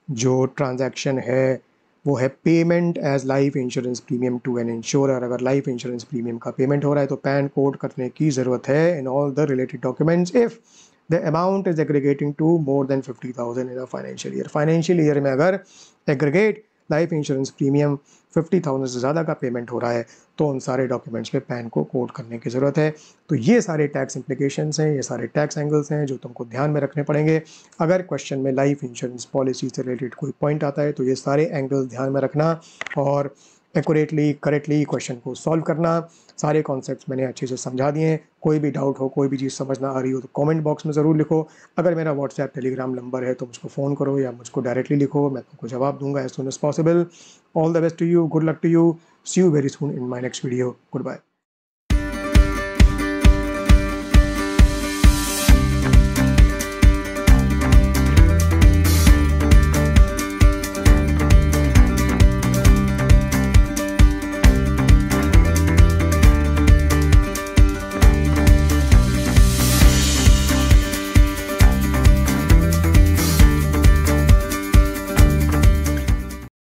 [SPEAKER 1] जो ट्रांजैक्शन है वो है payment as life insurance premium to an insurer. अगर लाइफ इंश्योरेंस प्रीमियम का पेमेंट हो रहा है तो पैन कोड करने की ज़रूरत है in all the related documents if the amount is aggregating to more than 50,000 in a financial year. Financial year में अगर एग्रीगेट लाइफ इंश्योरेंस प्रीमियम 50,000 से ज़्यादा का पेमेंट हो रहा है तो उन सारे डॉक्यूमेंट्स में पैन को कोड करने की ज़रूरत है। तो ये सारे टैक्स इम्प्लीकेशंस हैं, ये सारे टैक्स एंगल्स हैं जो तुमको ध्यान में रखने पड़ेंगे। अगर क्वेश्चन में लाइफ इंश्योरेंस पॉलिसी से रिलेटेड कोई पॉइंट आता है तो ये सारे एंगल्स ध्यान में रखना और एक्यूरेटली करेक्टली क्वेश्चन को सॉल्व करना। सारे कॉन्सेप्ट्स मैंने अच्छे से समझा दिए हैं। कोई भी डाउट हो, कोई भी चीज़ समझ ना आ रही हो तो कमेंट बॉक्स में ज़रूर लिखो। अगर मेरा व्हाट्सएप टेलीग्राम नंबर है तो मुझको फ़ोन करो या मुझको डायरेक्टली लिखो, मैं तुमको जवाब दूंगा as soon as possible. All the best to you, good luck to you, see you very soon in my next video, good bye.